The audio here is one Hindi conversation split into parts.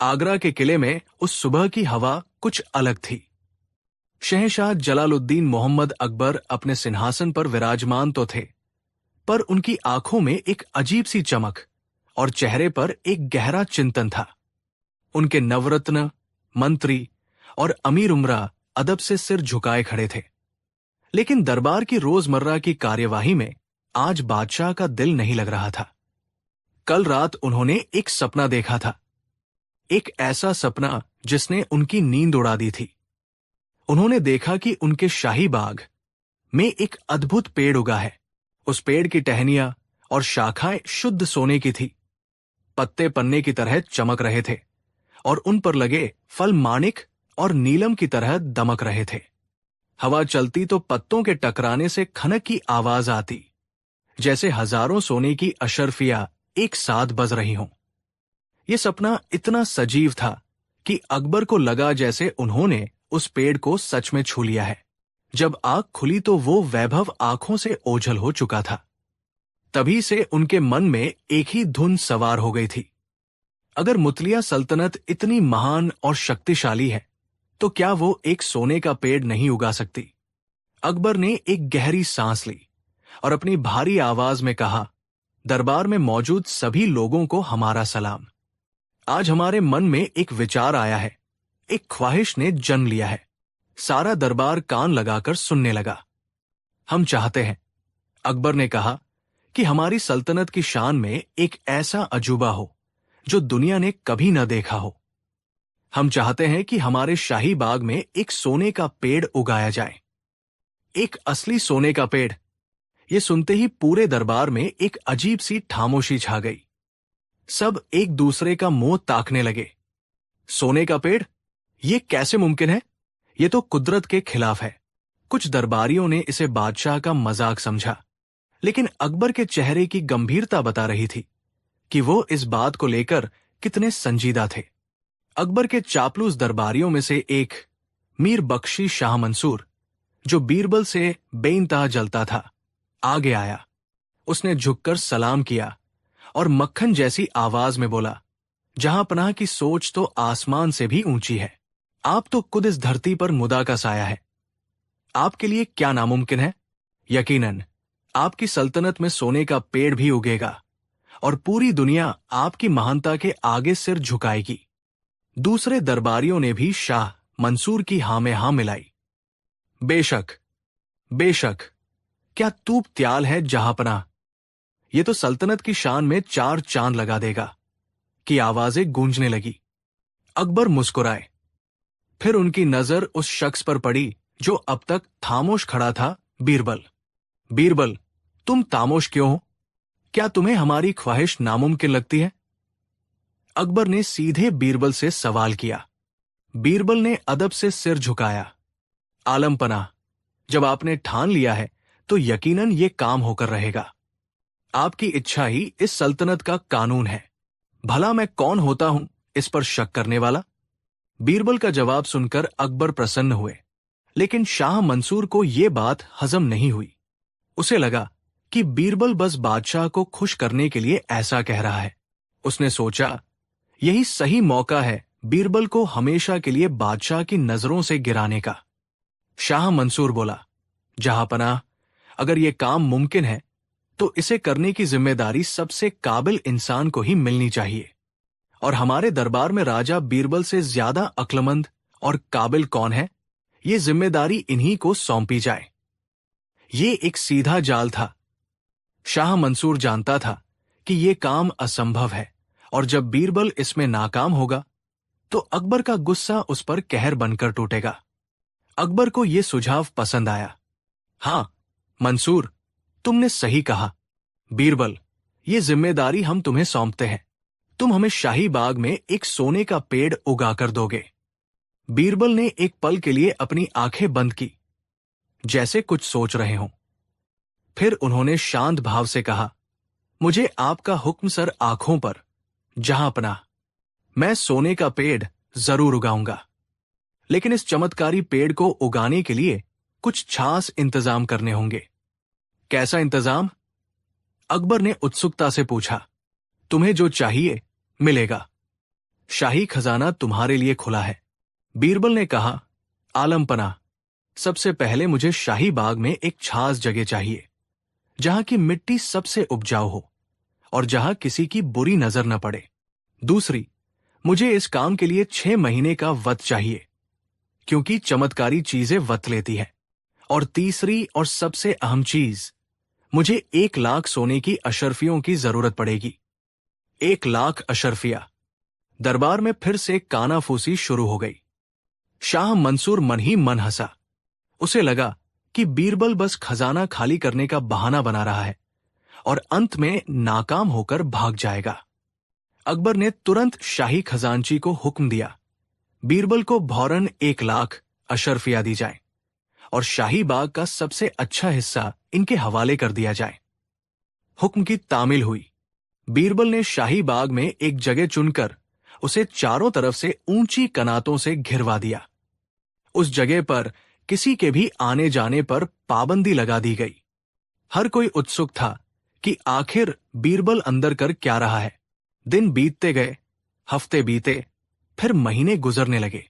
आगरा के किले में उस सुबह की हवा कुछ अलग थी। शहंशाह जलालुद्दीन मोहम्मद अकबर अपने सिंहासन पर विराजमान तो थे, पर उनकी आंखों में एक अजीब सी चमक और चेहरे पर एक गहरा चिंतन था। उनके नवरत्न, मंत्री और अमीर उमरा अदब से सिर झुकाए खड़े थे, लेकिन दरबार की रोजमर्रा की कार्यवाही में आज बादशाह का दिल नहीं लग रहा था। कल रात उन्होंने एक सपना देखा था, एक ऐसा सपना जिसने उनकी नींद उड़ा दी थी। उन्होंने देखा कि उनके शाही बाग में एक अद्भुत पेड़ उगा है। उस पेड़ की टहनियां और शाखाएं शुद्ध सोने की थी, पत्ते पन्ने की तरह चमक रहे थे और उन पर लगे फल माणिक और नीलम की तरह दमक रहे थे। हवा चलती तो पत्तों के टकराने से खनक की आवाज आती, जैसे हजारों सोने की अशर्फियां एक साथ बज रही हों। यह सपना इतना सजीव था कि अकबर को लगा जैसे उन्होंने उस पेड़ को सच में छू लिया है। जब आंख खुली तो वो वैभव आंखों से ओझल हो चुका था। तभी से उनके मन में एक ही धुन सवार हो गई थी, अगर मुतलिया सल्तनत इतनी महान और शक्तिशाली है तो क्या वो एक सोने का पेड़ नहीं उगा सकती। अकबर ने एक गहरी सांस ली और अपनी भारी आवाज में कहा, दरबार में मौजूद सभी लोगों को हमारा सलाम। आज हमारे मन में एक विचार आया है, एक ख्वाहिश ने जन्म लिया है। सारा दरबार कान लगाकर सुनने लगा। हम चाहते हैं, अकबर ने कहा, कि हमारी सल्तनत की शान में एक ऐसा अजूबा हो जो दुनिया ने कभी न देखा हो। हम चाहते हैं कि हमारे शाही बाग में एक सोने का पेड़ उगाया जाए, एक असली सोने का पेड़। ये सुनते ही पूरे दरबार में एक अजीब सी खामोशी छा गई। सब एक दूसरे का मुंह ताकने लगे। सोने का पेड़? ये कैसे मुमकिन है? ये तो कुदरत के खिलाफ है। कुछ दरबारियों ने इसे बादशाह का मजाक समझा, लेकिन अकबर के चेहरे की गंभीरता बता रही थी कि वो इस बात को लेकर कितने संजीदा थे। अकबर के चापलूस दरबारियों में से एक मीर बख्शी शाह मंसूर, जो बीरबल से बेइंतहा जलता था, आगे आया। उसने झुककर सलाम किया और मक्खन जैसी आवाज में बोला, जहां पनाह की सोच तो आसमान से भी ऊंची है। आप तो खुद इस धरती पर मुदा का साया है। आपके लिए क्या नामुमकिन है? यकीनन आपकी सल्तनत में सोने का पेड़ भी उगेगा और पूरी दुनिया आपकी महानता के आगे सिर झुकाएगी। दूसरे दरबारियों ने भी शाह मंसूर की हां में हां मिलाई। बेशक, बेशक, क्या तूब त्याल है जहांपनाह, ये तो सल्तनत की शान में 4 चांद लगा देगा, की आवाजें गूंजने लगी। अकबर मुस्कुराए। फिर उनकी नजर उस शख्स पर पड़ी जो अब तक खामोश खड़ा था, बीरबल। बीरबल, तुम खामोश क्यों हो? क्या तुम्हें हमारी ख्वाहिश नामुमकिन लगती है? अकबर ने सीधे बीरबल से सवाल किया। बीरबल ने अदब से सिर झुकाया। आलम पनाह, जब आपने ठान लिया है तो यकीनन ये काम होकर रहेगा। आपकी इच्छा ही इस सल्तनत का कानून है। भला मैं कौन होता हूं इस पर शक करने वाला? बीरबल का जवाब सुनकर अकबर प्रसन्न हुए, लेकिन शाह मंसूर को यह बात हजम नहीं हुई। उसे लगा कि बीरबल बस बादशाह को खुश करने के लिए ऐसा कह रहा है। उसने सोचा, यही सही मौका है बीरबल को हमेशा के लिए बादशाह की नजरों से गिराने का। शाह मंसूर बोला, जहांपनाह, अगर यह काम मुमकिन है तो इसे करने की जिम्मेदारी सबसे काबिल इंसान को ही मिलनी चाहिए, और हमारे दरबार में राजा बीरबल से ज्यादा अक्लमंद और काबिल कौन है? ये जिम्मेदारी इन्हीं को सौंपी जाए। ये एक सीधा जाल था। शाह मंसूर जानता था कि यह काम असंभव है, और जब बीरबल इसमें नाकाम होगा तो अकबर का गुस्सा उस पर कहर बनकर टूटेगा। अकबर को यह सुझाव पसंद आया। हां मंसूर, तुमने सही कहा। बीरबल, ये जिम्मेदारी हम तुम्हें सौंपते हैं। तुम हमें शाही बाग में एक सोने का पेड़ उगाकर दोगे। बीरबल ने एक पल के लिए अपनी आंखें बंद की, जैसे कुछ सोच रहे हों। फिर उन्होंने शांत भाव से कहा, मुझे आपका हुक्म सर आंखों पर, जहांपनाह। मैं सोने का पेड़ जरूर उगाऊंगा, लेकिन इस चमत्कारी पेड़ को उगाने के लिए कुछ खास इंतजाम करने होंगे। कैसा इंतजाम? अकबर ने उत्सुकता से पूछा। तुम्हें जो चाहिए मिलेगा। शाही खजाना तुम्हारे लिए खुला है। बीरबल ने कहा, आलमपना, सबसे पहले मुझे शाही बाग में एक खास जगह चाहिए, जहां की मिट्टी सबसे उपजाऊ हो और जहां किसी की बुरी नजर न पड़े। दूसरी, मुझे इस काम के लिए 6 महीने का वक्त चाहिए, क्योंकि चमत्कारी चीजें वक्त लेती है। और तीसरी और सबसे अहम चीज, मुझे 1 लाख सोने की अशर्फियों की जरूरत पड़ेगी। 1 लाख अशर्फिया। दरबार में फिर से कानाफूसी शुरू हो गई। शाह मंसूर मन ही मन हंसा। उसे लगा कि बीरबल बस खजाना खाली करने का बहाना बना रहा है और अंत में नाकाम होकर भाग जाएगा। अकबर ने तुरंत शाही खजांची को हुक्म दिया, बीरबल को भौरन 1 लाख अशर्फिया दी जाए और शाही बाग का सबसे अच्छा हिस्सा इनके हवाले कर दिया जाए। हुक्म की तामील हुई। बीरबल ने शाही बाग में एक जगह चुनकर उसे चारों तरफ से ऊंची कनातों से घिरवा दिया। उस जगह पर किसी के भी आने जाने पर पाबंदी लगा दी गई। हर कोई उत्सुक था कि आखिर बीरबल अंदर कर क्या रहा है। दिन बीतते गए, हफ्ते बीते, फिर महीने गुजरने लगे।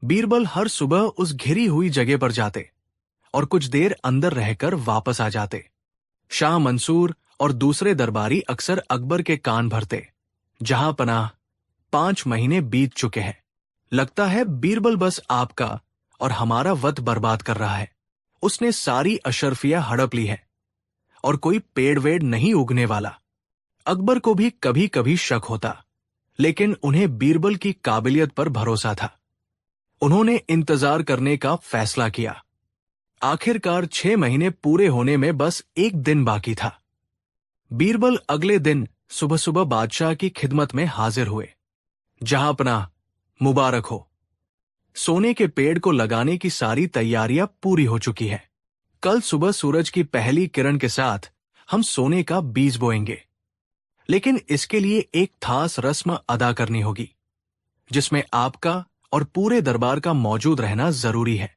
बीरबल हर सुबह उस घिरी हुई जगह पर जाते और कुछ देर अंदर रहकर वापस आ जाते। शाह मंसूर और दूसरे दरबारी अक्सर अकबर के कान भरते, जहां पनाह 5 महीने बीत चुके हैं। लगता है बीरबल बस आपका और हमारा वक्त बर्बाद कर रहा है। उसने सारी अशर्फिया हड़प ली है और कोई पेड़ वेड़ नहीं उगने वाला। अकबर को भी कभी कभी शक होता, लेकिन उन्हें बीरबल की काबिलियत पर भरोसा था। उन्होंने इंतजार करने का फैसला किया। आखिरकार 6 महीने पूरे होने में बस 1 दिन बाकी था। बीरबल अगले दिन सुबह सुबह बादशाह की खिदमत में हाजिर हुए। जहां पनाह, मुबारक हो। सोने के पेड़ को लगाने की सारी तैयारियां पूरी हो चुकी है। कल सुबह सूरज की पहली किरण के साथ हम सोने का बीज बोएंगे, लेकिन इसके लिए एक खास रस्म अदा करनी होगी, जिसमें आपका और पूरे दरबार का मौजूद रहना जरूरी है।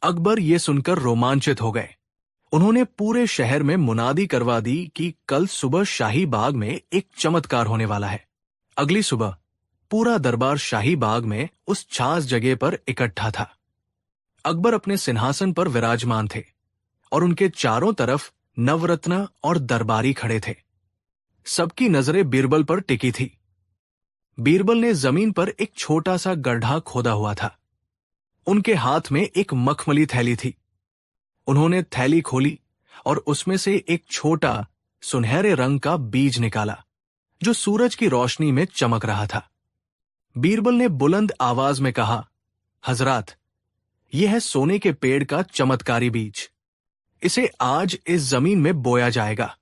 अकबर ये सुनकर रोमांचित हो गए। उन्होंने पूरे शहर में मुनादी करवा दी कि कल सुबह शाही बाग में एक चमत्कार होने वाला है। अगली सुबह पूरा दरबार शाही बाग में उस खास जगह पर इकट्ठा था। अकबर अपने सिंहासन पर विराजमान थे और उनके चारों तरफ नवरत्न और दरबारी खड़े थे। सबकी नजरें बीरबल पर टिकी थी। बीरबल ने जमीन पर एक छोटा सा गड्ढा खोदा हुआ था। उनके हाथ में एक मखमली थैली थी। उन्होंने थैली खोली और उसमें से एक छोटा सुनहरे रंग का बीज निकाला, जो सूरज की रोशनी में चमक रहा था। बीरबल ने बुलंद आवाज में कहा, हजरात, यह है सोने के पेड़ का चमत्कारी बीज। इसे आज इस जमीन में बोया जाएगा,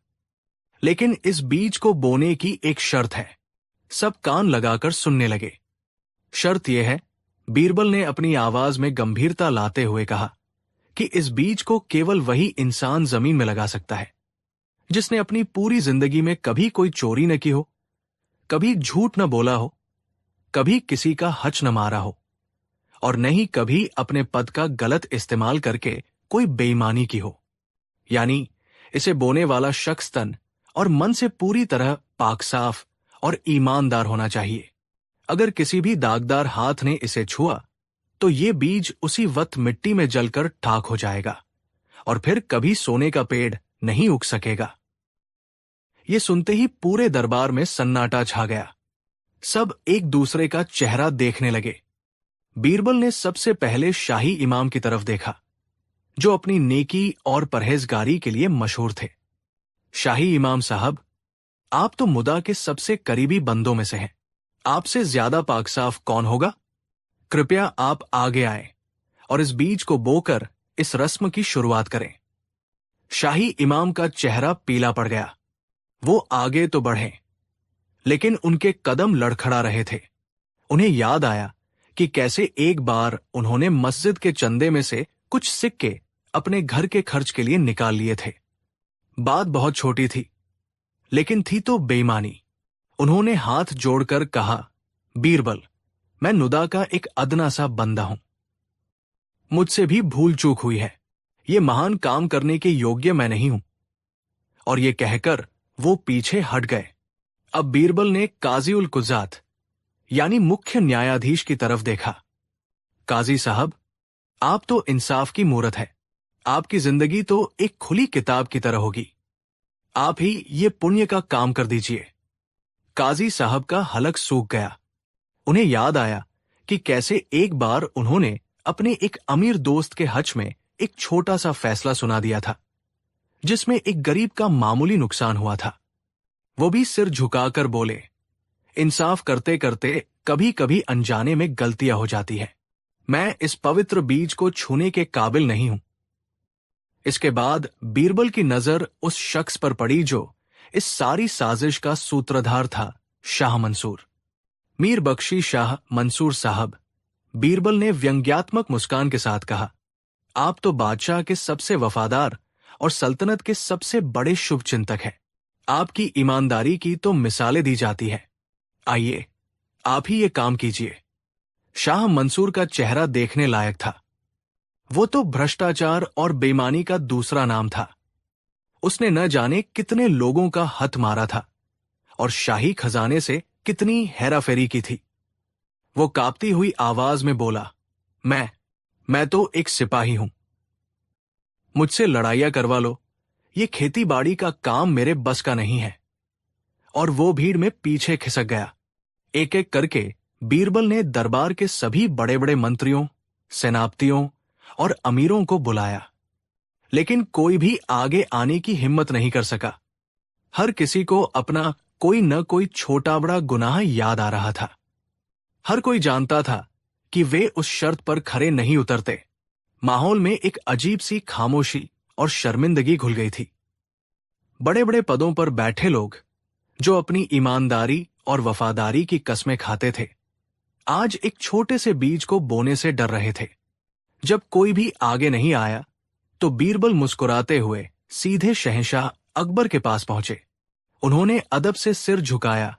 लेकिन इस बीज को बोने की एक शर्त है। सब कान लगाकर सुनने लगे। शर्त यह है, बीरबल ने अपनी आवाज में गंभीरता लाते हुए कहा, कि इस बीज को केवल वही इंसान जमीन में लगा सकता है जिसने अपनी पूरी जिंदगी में कभी कोई चोरी न की हो, कभी झूठ न बोला हो, कभी किसी का हच न मारा हो और न ही कभी अपने पद का गलत इस्तेमाल करके कोई बेईमानी की हो। यानी इसे बोने वाला शख्स तन और मन से पूरी तरह पाक साफ और ईमानदार होना चाहिए। अगर किसी भी दागदार हाथ ने इसे छुआ तो ये बीज उसी वक्त मिट्टी में जलकर खाक हो जाएगा और फिर कभी सोने का पेड़ नहीं उग सकेगा। ये सुनते ही पूरे दरबार में सन्नाटा छा गया। सब एक दूसरे का चेहरा देखने लगे। बीरबल ने सबसे पहले शाही इमाम की तरफ देखा, जो अपनी नेकी और परहेजगारी के लिए मशहूर थे। शाही इमाम साहब, आप तो मुदा के सबसे करीबी बंदों में से हैं। आपसे ज्यादा पाक साफ कौन होगा? कृपया आप आगे आए और इस बीज को बोकर इस रस्म की शुरुआत करें। शाही इमाम का चेहरा पीला पड़ गया। वो आगे तो बढ़े, लेकिन उनके कदम लड़खड़ा रहे थे। उन्हें याद आया कि कैसे एक बार उन्होंने मस्जिद के चंदे में से कुछ सिक्के अपने घर के खर्च के लिए निकाल लिए थे। बात बहुत छोटी थी, लेकिन थी तो बेईमानी। उन्होंने हाथ जोड़कर कहा, बीरबल, मैं नुदा का एक अदना सा बंदा हूं। मुझसे भी भूल चूक हुई है। ये महान काम करने के योग्य मैं नहीं हूं। और ये कहकर वो पीछे हट गए। अब बीरबल ने काजी उल कुजात यानी मुख्य न्यायाधीश की तरफ देखा। काजी साहब, आप तो इंसाफ की मूरत है। आपकी जिंदगी तो एक खुली किताब की तरह होगी। आप ही ये पुण्य का काम कर दीजिए। काजी साहब का हलक सूख गया। उन्हें याद आया कि कैसे एक बार उन्होंने अपने एक अमीर दोस्त के हज में एक छोटा सा फैसला सुना दिया था, जिसमें एक गरीब का मामूली नुकसान हुआ था। वो भी सिर झुकाकर बोले, इंसाफ करते करते कभी कभी अनजाने में गलतियां हो जाती है। मैं इस पवित्र बीज को छूने के काबिल नहीं हूं। इसके बाद बीरबल की नजर उस शख्स पर पड़ी जो इस सारी साजिश का सूत्रधार था, शाह मंसूर। मीर बख्शी शाह मंसूर साहब, बीरबल ने व्यंग्यात्मक मुस्कान के साथ कहा, आप तो बादशाह के सबसे वफादार और सल्तनत के सबसे बड़े शुभचिंतक हैं। आपकी ईमानदारी की तो मिसालें दी जाती हैं। आइए, आप ही ये काम कीजिए। शाह मंसूर का चेहरा देखने लायक था। वो तो भ्रष्टाचार और बेईमानी का दूसरा नाम था। उसने न जाने कितने लोगों का हथ मारा था और शाही खजाने से कितनी हेराफेरी की थी। वो कांपती हुई आवाज में बोला, मैं तो एक सिपाही हूं। मुझसे लड़ाइयां करवा लो, ये खेती बाड़ी का काम मेरे बस का नहीं है। और वो भीड़ में पीछे खिसक गया। एक एक करके बीरबल ने दरबार के सभी बड़े बड़े मंत्रियों, सेनापतियों और अमीरों को बुलाया, लेकिन कोई भी आगे आने की हिम्मत नहीं कर सका। हर किसी को अपना कोई न कोई छोटा बड़ा गुनाह याद आ रहा था। हर कोई जानता था कि वे उस शर्त पर खरे नहीं उतरते। माहौल में एक अजीब सी खामोशी और शर्मिंदगी घुल गई थी। बड़े बड़े पदों पर बैठे लोग, जो अपनी ईमानदारी और वफादारी की कस्में खाते थे, आज एक छोटे से बीज को बोने से डर रहे थे। जब कोई भी आगे नहीं आया तो बीरबल मुस्कुराते हुए सीधे शहंशाह अकबर के पास पहुंचे। उन्होंने अदब से सिर झुकाया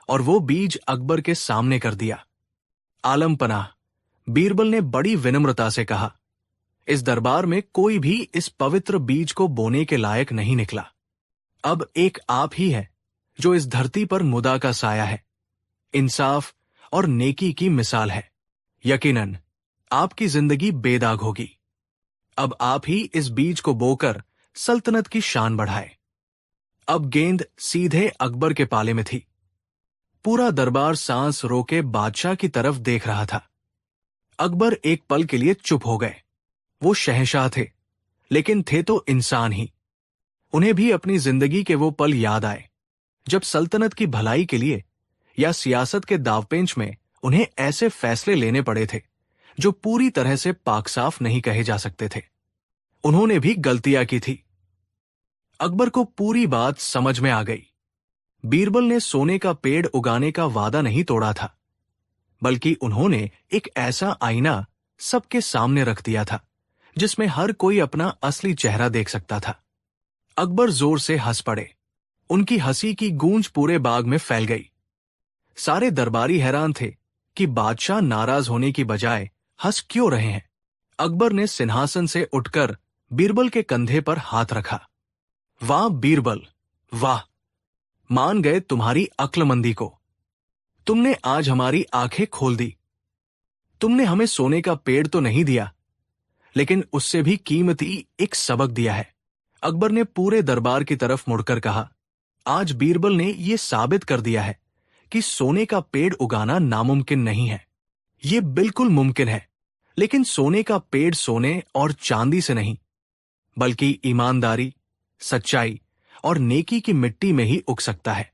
और वो बीज अकबर के सामने कर दिया। आलम पनाह, बीरबल ने बड़ी विनम्रता से कहा, इस दरबार में कोई भी इस पवित्र बीज को बोने के लायक नहीं निकला। अब एक आप ही है जो इस धरती पर मुदा का साया है, इंसाफ और नेकी की मिसाल है। यकीनन आपकी जिंदगी बेदाग होगी। अब आप ही इस बीज को बोकर सल्तनत की शान बढ़ाए। अब गेंद सीधे अकबर के पाले में थी। पूरा दरबार सांस रोके बादशाह की तरफ देख रहा था। अकबर एक पल के लिए चुप हो गए। वो शहंशाह थे, लेकिन थे तो इंसान ही। उन्हें भी अपनी जिंदगी के वो पल याद आए जब सल्तनत की भलाई के लिए या सियासत के दावपेंच में उन्हें ऐसे फैसले लेने पड़े थे जो पूरी तरह से पाक साफ नहीं कहे जा सकते थे। उन्होंने भी गलतियां की थी। अकबर को पूरी बात समझ में आ गई। बीरबल ने सोने का पेड़ उगाने का वादा नहीं तोड़ा था, बल्कि उन्होंने एक ऐसा आईना सबके सामने रख दिया था जिसमें हर कोई अपना असली चेहरा देख सकता था। अकबर जोर से हंस पड़े। उनकी हंसी की गूंज पूरे बाग में फैल गई। सारे दरबारी हैरान थे कि बादशाह नाराज होने की बजाय हंस क्यों रहे हैं। अकबर ने सिंहासन से उठकर बीरबल के कंधे पर हाथ रखा। वाह बीरबल, वाह! मान गए तुम्हारी अक्लमंदी को। तुमने आज हमारी आंखें खोल दी। तुमने हमें सोने का पेड़ तो नहीं दिया, लेकिन उससे भी कीमती एक सबक दिया है। अकबर ने पूरे दरबार की तरफ मुड़कर कहा, आज बीरबल ने यह साबित कर दिया है कि सोने का पेड़ उगाना नामुमकिन नहीं है। ये बिल्कुल मुमकिन है, लेकिन सोने का पेड़ सोने और चांदी से नहीं, बल्कि ईमानदारी, सच्चाई और नेकी की मिट्टी में ही उग सकता है।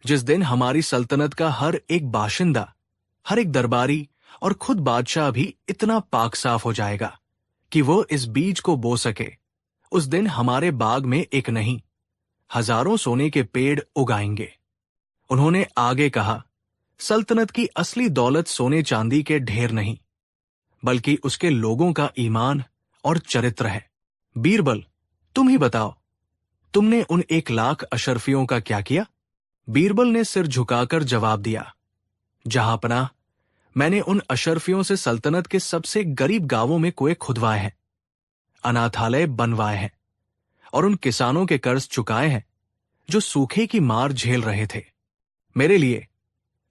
जिस दिन हमारी सल्तनत का हर एक बाशिंदा, हर एक दरबारी और खुद बादशाह भी इतना पाक साफ हो जाएगा कि वो इस बीज को बो सके, उस दिन हमारे बाग में एक नहीं, हजारों सोने के पेड़ उगाएंगे। उन्होंने आगे कहा, सल्तनत की असली दौलत सोने चांदी के ढेर नहीं, बल्कि उसके लोगों का ईमान और चरित्र है। बीरबल, तुम ही बताओ, तुमने उन 1,00,000 अशरफियों का क्या किया? बीरबल ने सिर झुकाकर जवाब दिया, जहांपनाह, मैंने उन अशरफियों से सल्तनत के सबसे गरीब गांवों में कुएं खुदवाए हैं, अनाथालय बनवाए हैं और उन किसानों के कर्ज चुकाए हैं जो सूखे की मार झेल रहे थे। मेरे लिए,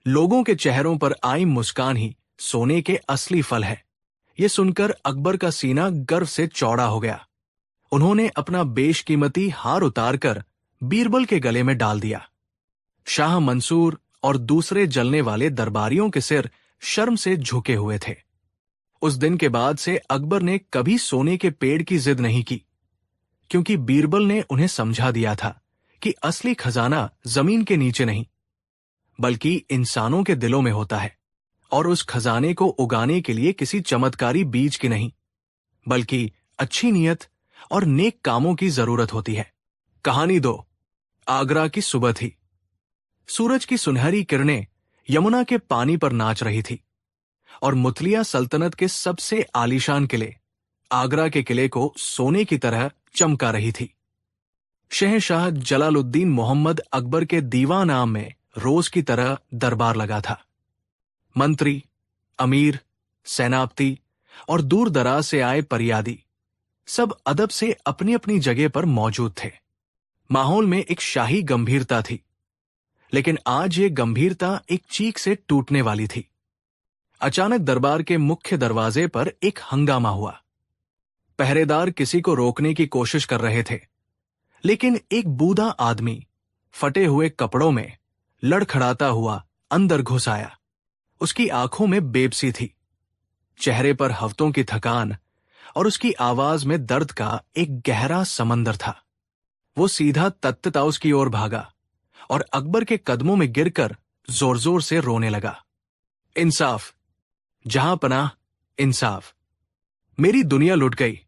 लोगों के चेहरों पर आई मुस्कान ही सोने के असली फल है। ये सुनकर अकबर का सीना गर्व से चौड़ा हो गया। उन्होंने अपना बेशकीमती हार उतारकर बीरबल के गले में डाल दिया। शाह मंसूर और दूसरे जलने वाले दरबारियों के सिर शर्म से झुके हुए थे। उस दिन के बाद से अकबर ने कभी सोने के पेड़ की जिद नहीं की, क्योंकि बीरबल ने उन्हें समझा दिया था कि असली खजाना जमीन के नीचे नहीं, बल्कि इंसानों के दिलों में होता है, और उस खजाने को उगाने के लिए किसी चमत्कारी बीज की नहीं, बल्कि अच्छी नीयत और नेक कामों की जरूरत होती है। कहानी 2। आगरा की सुबह थी। सूरज की सुनहरी किरणें यमुना के पानी पर नाच रही थी और मुतलिया सल्तनत के सबसे आलीशान किले आगरा के किले को सोने की तरह चमका रही थी। शहंशाह जलालुद्दीन मोहम्मद अकबर के दीवान आम में रोज की तरह दरबार लगा था। मंत्री, अमीर, सेनापति और दूर दराज से आए परियादी सब अदब से अपनी अपनी जगह पर मौजूद थे। माहौल में एक शाही गंभीरता थी, लेकिन आज ये गंभीरता एक चीख से टूटने वाली थी। अचानक दरबार के मुख्य दरवाजे पर एक हंगामा हुआ। पहरेदार किसी को रोकने की कोशिश कर रहे थे, लेकिन एक बूढ़ा आदमी फटे हुए कपड़ों में लड़खड़ाता हुआ अंदर घुस आया। उसकी आंखों में बेबसी थी, चेहरे पर हफ्तों की थकान, और उसकी आवाज में दर्द का एक गहरा समंदर था। वो सीधा तख्त की ओर भागा और अकबर के कदमों में गिरकर जोर जोर से रोने लगा। इंसाफ, जहां पनाह, इंसाफ। मेरी दुनिया लुट गई,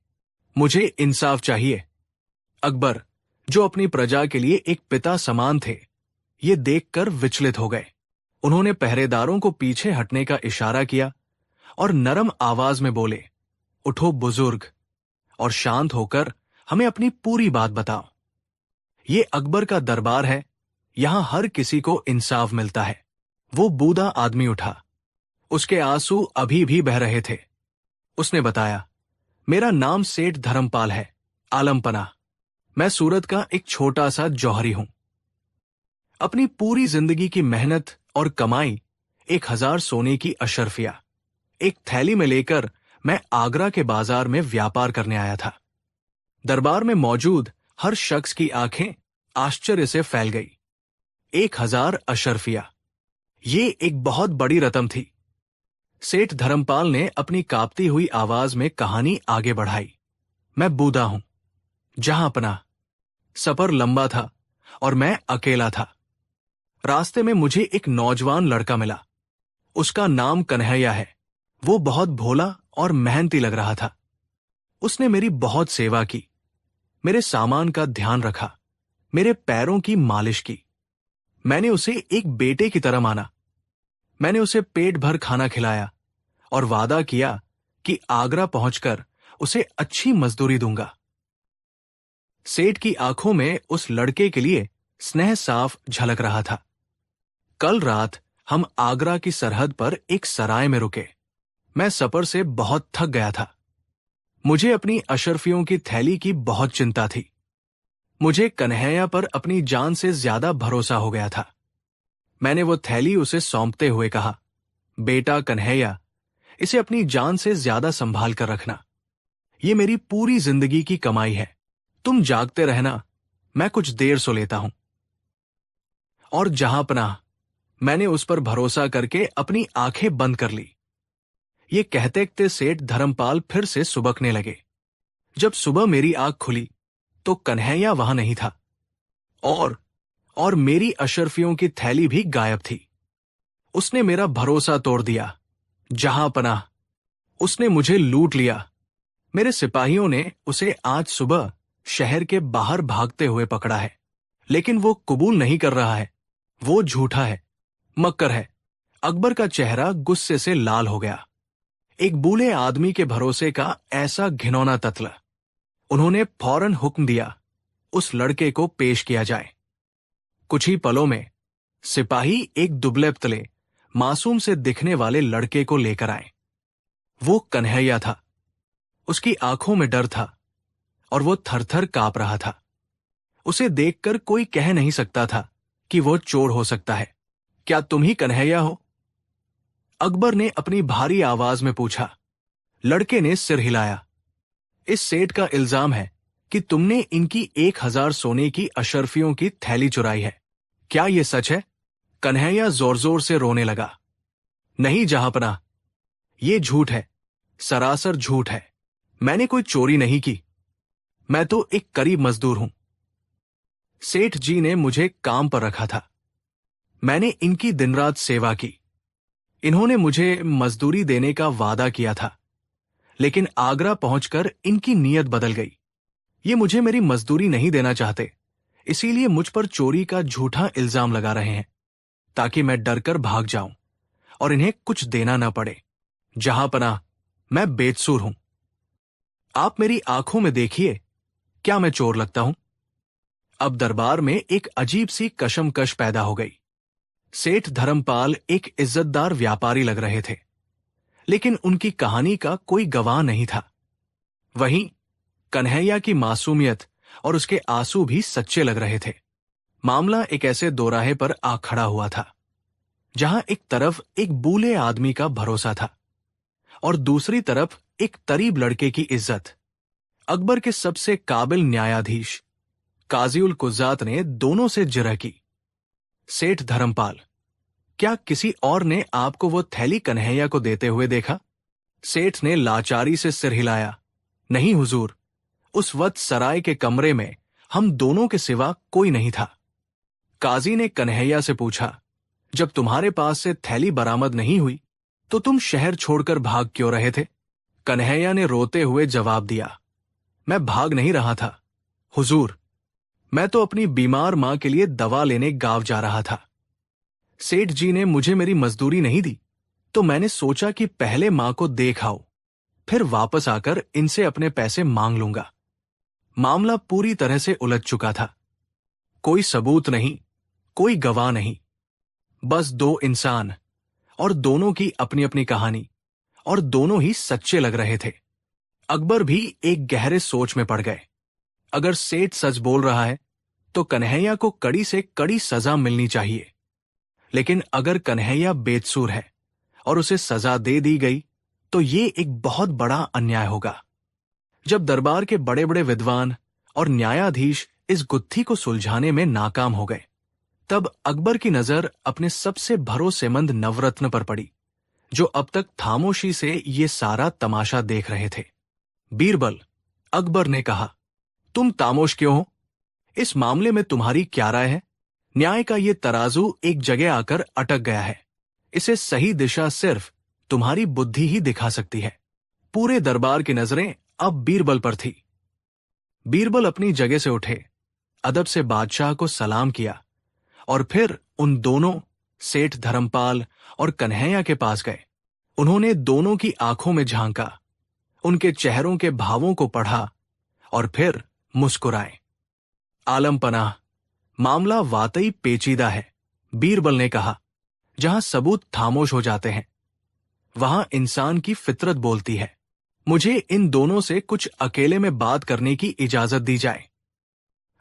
मुझे इंसाफ चाहिए। अकबर, जो अपनी प्रजा के लिए एक पिता समान थे, ये देखकर विचलित हो गए। उन्होंने पहरेदारों को पीछे हटने का इशारा किया और नरम आवाज में बोले, उठो बुजुर्ग, और शांत होकर हमें अपनी पूरी बात बताओ। ये अकबर का दरबार है, यहां हर किसी को इंसाफ मिलता है। वो बूढ़ा आदमी उठा। उसके आंसू अभी भी बह रहे थे। उसने बताया, मेरा नाम सेठ धर्मपाल है, आलमपना। मैं सूरत का एक छोटा सा जौहरी हूं। अपनी पूरी जिंदगी की मेहनत और कमाई 1000 सोने की अशर्फिया एक थैली में लेकर मैं आगरा के बाजार में व्यापार करने आया था। दरबार में मौजूद हर शख्स की आंखें आश्चर्य से फैल गई। 1000 अशर्फिया, ये एक बहुत बड़ी रकम थी। सेठ धर्मपाल ने अपनी कांपती हुई आवाज में कहानी आगे बढ़ाई। मैं बूढ़ा हूं, जहां अपना सफर लंबा था और मैं अकेला था। रास्ते में मुझे एक नौजवान लड़का मिला। उसका नाम कन्हैया है। वो बहुत भोला और मेहनती लग रहा था। उसने मेरी बहुत सेवा की, मेरे सामान का ध्यान रखा, मेरे पैरों की मालिश की। मैंने उसे एक बेटे की तरह माना। मैंने उसे पेट भर खाना खिलाया और वादा किया कि आगरा पहुंचकर उसे अच्छी मजदूरी दूंगा। सेठ की आंखों में उस लड़के के लिए स्नेह साफ झलक रहा था। कल रात हम आगरा की सरहद पर एक सराय में रुके। मैं सफर से बहुत थक गया था। मुझे अपनी अशर्फियों की थैली की बहुत चिंता थी। मुझे कन्हैया पर अपनी जान से ज्यादा भरोसा हो गया था। मैंने वो थैली उसे सौंपते हुए कहा, बेटा कन्हैया, इसे अपनी जान से ज्यादा संभाल कर रखना। ये मेरी पूरी जिंदगी की कमाई है। तुम जागते रहना, मैं कुछ देर सो लेता हूं। और जहां पनाह, मैंने उस पर भरोसा करके अपनी आंखें बंद कर ली। ये कहते कहते सेठ धर्मपाल फिर से सुबकने लगे। जब सुबह मेरी आंख खुली तो कन्हैया वहां नहीं था, और मेरी अशर्फियों की थैली भी गायब थी। उसने मेरा भरोसा तोड़ दिया। जहां पनाह, उसने मुझे लूट लिया। मेरे सिपाहियों ने उसे आज सुबह शहर के बाहर भागते हुए पकड़ा है, लेकिन वो कबूल नहीं कर रहा है। वो झूठा है, मक्कर है। अकबर का चेहरा गुस्से से लाल हो गया। एक बूढ़े आदमी के भरोसे का ऐसा घिनौना तत्व। उन्होंने फौरन हुक्म दिया, उस लड़के को पेश किया जाए। कुछ ही पलों में सिपाही एक दुबले पतले, मासूम से दिखने वाले लड़के को लेकर आए। वो कन्हैया था। उसकी आंखों में डर था और वो थरथर कांप रहा था। उसे देखकर कोई कह नहीं सकता था कि वो चोर हो सकता है, क्या तुम ही कन्हैया हो? अकबर ने अपनी भारी आवाज में पूछा। लड़के ने सिर हिलाया। इस सेठ का इल्जाम है कि तुमने इनकी 1000 सोने की अशर्फियों की थैली चुराई है। क्या यह सच है? कन्हैया जोर जोर से रोने लगा। नहीं जहांपनाह, ये झूठ है, सरासर झूठ है। मैंने कोई चोरी नहीं की। मैं तो एक गरीब मजदूर हूं। सेठ जी ने मुझे काम पर रखा था। मैंने इनकी दिन रात सेवा की। इन्होंने मुझे मजदूरी देने का वादा किया था, लेकिन आगरा पहुंचकर इनकी नीयत बदल गई। ये मुझे मेरी मजदूरी नहीं देना चाहते, इसीलिए मुझ पर चोरी का झूठा इल्जाम लगा रहे हैं, ताकि मैं डरकर भाग जाऊं और इन्हें कुछ देना न पड़े। जहांपनाह, मैं बेकसूर हूं। आप मेरी आंखों में देखिए, क्या मैं चोर लगता हूं? अब दरबार में एक अजीब सी कशमकश पैदा हो गई। सेठ धर्मपाल एक इज्जतदार व्यापारी लग रहे थे, लेकिन उनकी कहानी का कोई गवाह नहीं था। वहीं कन्हैया की मासूमियत और उसके आंसू भी सच्चे लग रहे थे। मामला एक ऐसे दोराहे पर आ खड़ा हुआ था, जहां एक तरफ एक बूले आदमी का भरोसा था और दूसरी तरफ एक तरीब लड़के की इज्जत। अकबर के सबसे काबिल न्यायाधीश काजी-उल कुज़्ज़ात ने दोनों से जिरह की। सेठ धर्मपाल, क्या किसी और ने आपको वो थैली कन्हैया को देते हुए देखा? सेठ ने लाचारी से सिर हिलाया। नहीं हुजूर, उस वक्त सराय के कमरे में हम दोनों के सिवा कोई नहीं था। काजी ने कन्हैया से पूछा, जब तुम्हारे पास से थैली बरामद नहीं हुई तो तुम शहर छोड़कर भाग क्यों रहे थे? कन्हैया ने रोते हुए जवाब दिया, मैं भाग नहीं रहा था हुजूर, मैं तो अपनी बीमार मां के लिए दवा लेने गांव जा रहा था। सेठ जी ने मुझे मेरी मजदूरी नहीं दी, तो मैंने सोचा कि पहले मां को देख आओ, फिर वापस आकर इनसे अपने पैसे मांग लूंगा। मामला पूरी तरह से उलझ चुका था। कोई सबूत नहीं, कोई गवाह नहीं, बस दो इंसान, और दोनों की अपनी अपनी कहानी, और दोनों ही सच्चे लग रहे थे। अकबर भी एक गहरे सोच में पड़ गए। अगर सेठ सच बोल रहा है तो कन्हैया को कड़ी से कड़ी सजा मिलनी चाहिए, लेकिन अगर कन्हैया बेकसूर है और उसे सजा दे दी गई तो ये एक बहुत बड़ा अन्याय होगा। जब दरबार के बड़े बड़े विद्वान और न्यायाधीश इस गुत्थी को सुलझाने में नाकाम हो गए, तब अकबर की नजर अपने सबसे भरोसेमंद नवरत्न पर पड़ी, जो अब तक खामोशी से ये सारा तमाशा देख रहे थे। बीरबल, अकबर ने कहा, तुम खामोश क्यों हो? इस मामले में तुम्हारी क्या राय है? न्याय का ये तराजू एक जगह आकर अटक गया है। इसे सही दिशा सिर्फ तुम्हारी बुद्धि ही दिखा सकती है। पूरे दरबार की नजरें अब बीरबल पर थी। बीरबल अपनी जगह से उठे, अदब से बादशाह को सलाम किया और फिर उन दोनों सेठ धर्मपाल और कन्हैया के पास गए। उन्होंने दोनों की आंखों में झांका, उनके चेहरों के भावों को पढ़ा और फिर मुस्कुराए। आलम पनाह, मामला वाकई पेचीदा है, बीरबल ने कहा। जहां सबूत खामोश हो जाते हैं, वहां इंसान की फितरत बोलती है। मुझे इन दोनों से कुछ अकेले में बात करने की इजाजत दी जाए,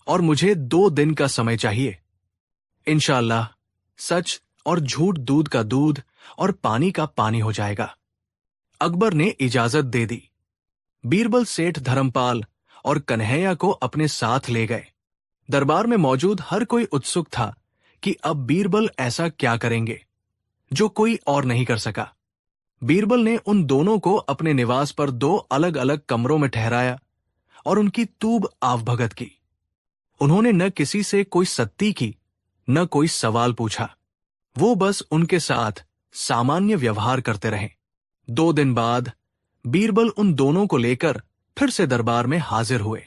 और मुझे 2 दिन का समय चाहिए। इंशाअल्लाह सच और झूठ दूध का दूध और पानी का पानी हो जाएगा। अकबर ने इजाजत दे दी। बीरबल सेठ धर्मपाल और कन्हैया को अपने साथ ले गए। दरबार में मौजूद हर कोई उत्सुक था कि अब बीरबल ऐसा क्या करेंगे जो कोई और नहीं कर सका। बीरबल ने उन दोनों को अपने निवास पर 2 अलग अलग कमरों में ठहराया और उनकी तूब आवभगत की। उन्होंने न किसी से कोई सत्ती की, न कोई सवाल पूछा। वो बस उनके साथ सामान्य व्यवहार करते रहे। 2 दिन बाद बीरबल उन दोनों को लेकर फिर से दरबार में हाजिर हुए।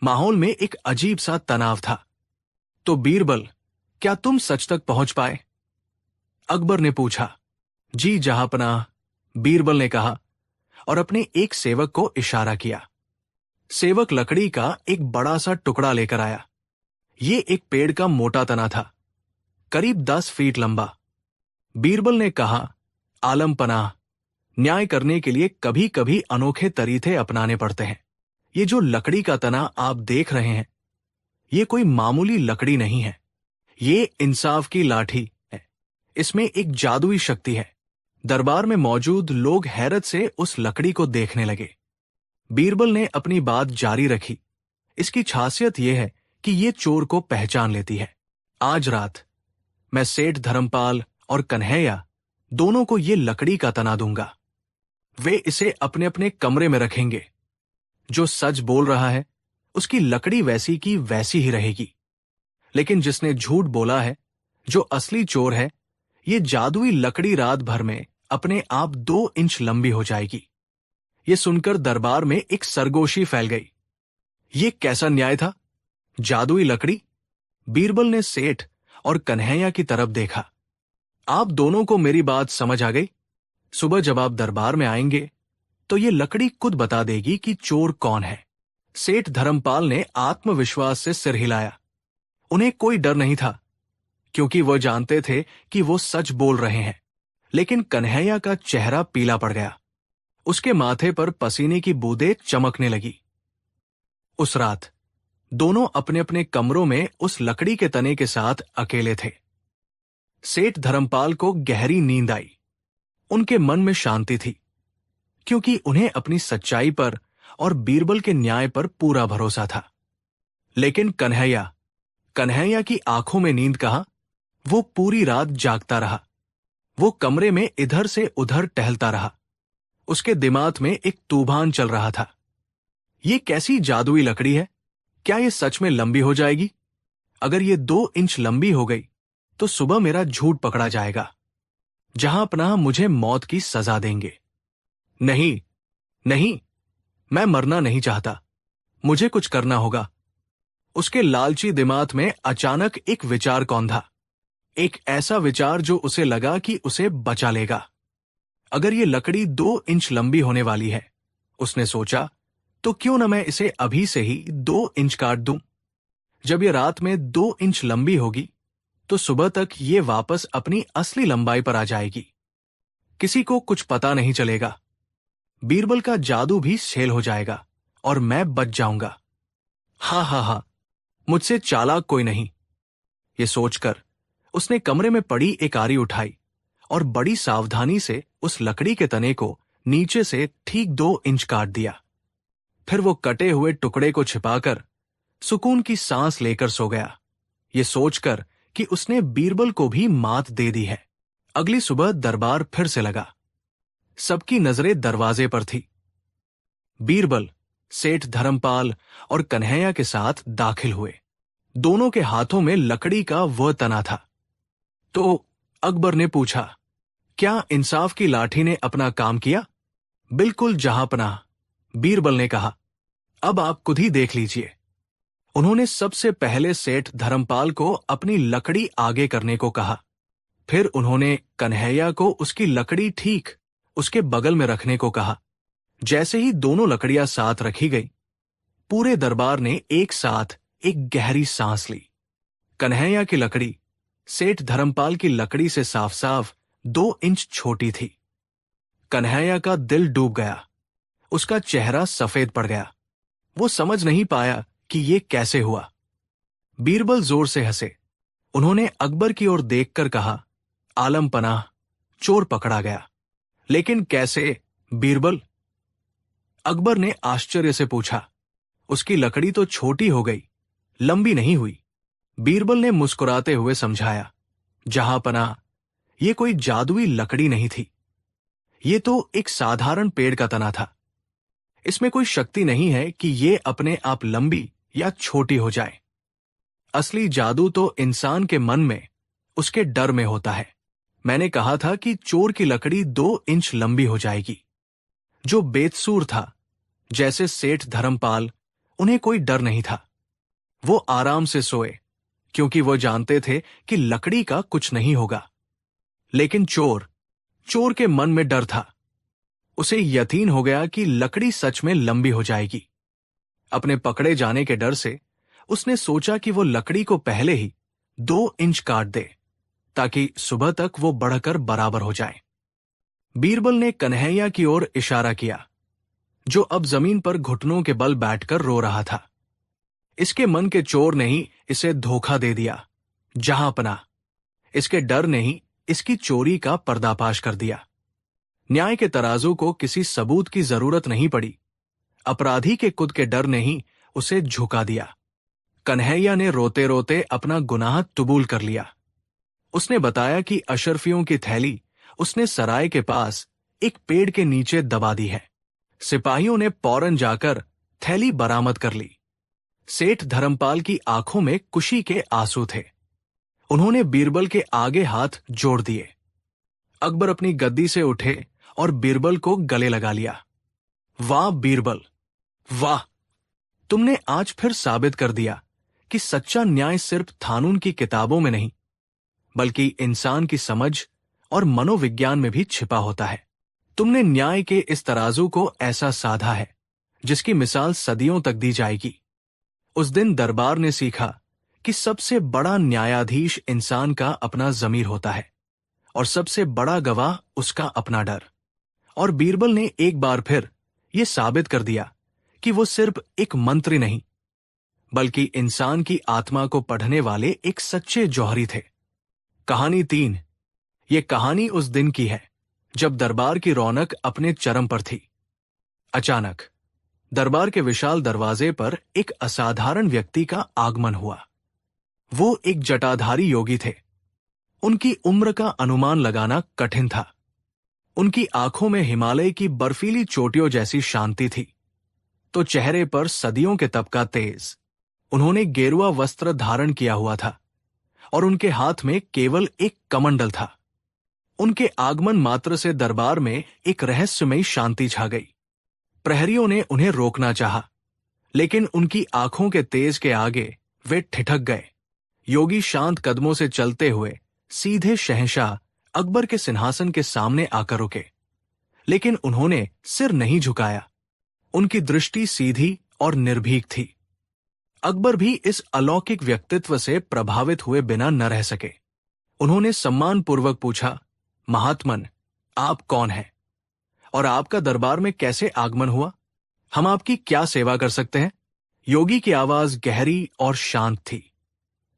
माहौल में एक अजीब सा तनाव था। तो बीरबल, क्या तुम सच तक पहुंच पाए? अकबर ने पूछा। जी जहांपनाह, बीरबल ने कहा और अपने एक सेवक को इशारा किया। सेवक लकड़ी का एक बड़ा सा टुकड़ा लेकर आया। ये एक पेड़ का मोटा तना था, करीब 10 फीट लंबा। बीरबल ने कहा, आलम पनाह, न्याय करने के लिए कभी कभी अनोखे तरीके अपनाने पड़ते हैं। ये जो लकड़ी का तना आप देख रहे हैं, ये कोई मामूली लकड़ी नहीं है। ये इंसाफ की लाठी है। इसमें एक जादुई शक्ति है। दरबार में मौजूद लोग हैरत से उस लकड़ी को देखने लगे। बीरबल ने अपनी बात जारी रखी। इसकी खासियत यह है कि ये चोर को पहचान लेती है। आज रात मैं सेठ धर्मपाल और कन्हैया दोनों को ये लकड़ी का तना दूंगा। वे इसे अपने अपने कमरे में रखेंगे। जो सच बोल रहा है उसकी लकड़ी वैसी की वैसी ही रहेगी, लेकिन जिसने झूठ बोला है, जो असली चोर है, ये जादुई लकड़ी रात भर में अपने आप 2 इंच लंबी हो जाएगी। ये सुनकर दरबार में एक सरगोशी फैल गई। ये कैसा न्याय था? जादुई लकड़ी? बीरबल ने सेठ और कन्हैया की तरफ देखा। आप दोनों को मेरी बात समझ आ गई? सुबह जब आप दरबार में आएंगे तो ये लकड़ी खुद बता देगी कि चोर कौन है। सेठ धर्मपाल ने आत्मविश्वास से सिर हिलाया। उन्हें कोई डर नहीं था, क्योंकि वो जानते थे कि वो सच बोल रहे हैं। लेकिन कन्हैया का चेहरा पीला पड़ गया। उसके माथे पर पसीने की बूंदें चमकने लगी। उस रात दोनों अपने अपने कमरों में उस लकड़ी के तने के साथ अकेले थे। सेठ धर्मपाल को गहरी नींद आई। उनके मन में शांति थी, क्योंकि उन्हें अपनी सच्चाई पर और बीरबल के न्याय पर पूरा भरोसा था। लेकिन कन्हैया की आंखों में नींद कहाँ? वो पूरी रात जागता रहा। वो कमरे में इधर से उधर टहलता रहा। उसके दिमाग में एक तूफान चल रहा था। ये कैसी जादुई लकड़ी है? क्या ये सच में लंबी हो जाएगी? अगर ये 2 इंच लंबी हो गई तो सुबह मेरा झूठ पकड़ा जाएगा। जहां अपना मुझे मौत की सजा देंगे। नहीं नहीं, मैं मरना नहीं चाहता। मुझे कुछ करना होगा। उसके लालची दिमाग में अचानक एक विचार कौंधा। एक ऐसा विचार जो उसे लगा कि उसे बचा लेगा। अगर ये लकड़ी 2 इंच लंबी होने वाली है, उसने सोचा, तो क्यों न मैं इसे अभी से ही 2 इंच काट दूं। जब ये रात में 2 इंच लंबी होगी तो सुबह तक ये वापस अपनी असली लंबाई पर आ जाएगी। किसी को कुछ पता नहीं चलेगा। बीरबल का जादू भी छेल हो जाएगा और मैं बच जाऊंगा। हा, मुझसे चालाक कोई नहीं। ये सोचकर उसने कमरे में पड़ी एक आरी उठाई और बड़ी सावधानी से उस लकड़ी के तने को नीचे से ठीक 2 इंच काट दिया। फिर वो कटे हुए टुकड़े को छिपाकर सुकून की सांस लेकर सो गया, ये सोचकर कि उसने बीरबल को भी मात दे दी है। अगली सुबह दरबार फिर से लगा। सबकी नजरें दरवाजे पर थी। बीरबल, सेठ धर्मपाल और कन्हैया के साथ दाखिल हुए। दोनों के हाथों में लकड़ी का वह तना था। तो अकबर ने पूछा, क्या इंसाफ की लाठी ने अपना काम किया? बिल्कुल जहांपनाह, बीरबल ने कहा। अब आप खुद ही देख लीजिए। उन्होंने सबसे पहले सेठ धर्मपाल को अपनी लकड़ी आगे करने को कहा। फिर उन्होंने कन्हैया को उसकी लकड़ी ठीक उसके बगल में रखने को कहा। जैसे ही दोनों लकड़ियां साथ रखी गई, पूरे दरबार ने एक साथ एक गहरी सांस ली। कन्हैया की लकड़ी सेठ धर्मपाल की लकड़ी से साफ साफ 2 इंच छोटी थी। कन्हैया का दिल डूब गया। उसका चेहरा सफेद पड़ गया। वो समझ नहीं पाया कि ये कैसे हुआ। बीरबल जोर से हंसे। उन्होंने अकबर की ओर देखकर कहा, आलम पनाह, चोर पकड़ा गया। लेकिन कैसे, बीरबल? अकबर ने आश्चर्य से पूछा। उसकी लकड़ी तो छोटी हो गई, लंबी नहीं हुई। बीरबल ने मुस्कुराते हुए समझाया, जहांपनाह, ये कोई जादुई लकड़ी नहीं थी। ये तो एक साधारण पेड़ का तना था। इसमें कोई शक्ति नहीं है कि ये अपने आप लंबी या छोटी हो जाए। असली जादू तो इंसान के मन में, उसके डर में होता है। मैंने कहा था कि चोर की लकड़ी 2 इंच लंबी हो जाएगी। जो बेकसूर था, जैसे सेठ धर्मपाल, उन्हें कोई डर नहीं था। वो आराम से सोए, क्योंकि वो जानते थे कि लकड़ी का कुछ नहीं होगा। लेकिन चोर के मन में डर था। उसे यकीन हो गया कि लकड़ी सच में लंबी हो जाएगी। अपने पकड़े जाने के डर से उसने सोचा कि वो लकड़ी को पहले ही 2 इंच काट दे, ताकि सुबह तक वो बढ़कर बराबर हो जाए। बीरबल ने कन्हैया की ओर इशारा किया, जो अब जमीन पर घुटनों के बल बैठकर रो रहा था। इसके मन के चोर ने ही इसे धोखा दे दिया। जहांपनाह, इसके डर ने ही इसकी चोरी का पर्दाफाश कर दिया। न्याय के तराजू को किसी सबूत की जरूरत नहीं पड़ी, अपराधी के खुद के डर ने ही उसे झुका दिया। कन्हैया ने रोते रोते अपना गुनाह कबूल कर लिया। उसने बताया कि अशरफियों की थैली उसने सराय के पास एक पेड़ के नीचे दबा दी है। सिपाहियों ने फौरन जाकर थैली बरामद कर ली। सेठ धर्मपाल की आंखों में खुशी के आंसू थे। उन्होंने बीरबल के आगे हाथ जोड़ दिए। अकबर अपनी गद्दी से उठे और बीरबल को गले लगा लिया। वाह बीरबल, वाह! तुमने आज फिर साबित कर दिया कि सच्चा न्याय सिर्फ कानून की किताबों में नहीं, बल्कि इंसान की समझ और मनोविज्ञान में भी छिपा होता है। तुमने न्याय के इस तराजू को ऐसा साधा है जिसकी मिसाल सदियों तक दी जाएगी। उस दिन दरबार ने सीखा कि सबसे बड़ा न्यायाधीश इंसान का अपना ज़मीर होता है और सबसे बड़ा गवाह उसका अपना डर। और बीरबल ने एक बार फिर यह साबित कर दिया कि वो सिर्फ एक मंत्री नहीं, बल्कि इंसान की आत्मा को पढ़ने वाले एक सच्चे जौहरी थे। कहानी 3। ये कहानी उस दिन की है जब दरबार की रौनक अपने चरम पर थी। अचानक दरबार के विशाल दरवाजे पर एक असाधारण व्यक्ति का आगमन हुआ। वो एक जटाधारी योगी थे। उनकी उम्र का अनुमान लगाना कठिन था। उनकी आंखों में हिमालय की बर्फीली चोटियों जैसी शांति थी, तो चेहरे पर सदियों के तप का तेज। उन्होंने गेरुआ वस्त्र धारण किया हुआ था और उनके हाथ में केवल एक कमंडल था। उनके आगमन मात्र से दरबार में एक रहस्यमयी शांति छा गई। प्रहरियों ने उन्हें रोकना चाहा, लेकिन उनकी आंखों के तेज के आगे वे ठिठक गए। योगी शांत कदमों से चलते हुए सीधे शहंशाह अकबर के सिंहासन के सामने आकर रुके, लेकिन उन्होंने सिर नहीं झुकाया। उनकी दृष्टि सीधी और निर्भीक थी। अकबर भी इस अलौकिक व्यक्तित्व से प्रभावित हुए बिना न रह सके। उन्होंने सम्मानपूर्वक पूछा, महात्मन, आप कौन हैं और आपका दरबार में कैसे आगमन हुआ? हम आपकी क्या सेवा कर सकते हैं? योगी की आवाज गहरी और शांत थी,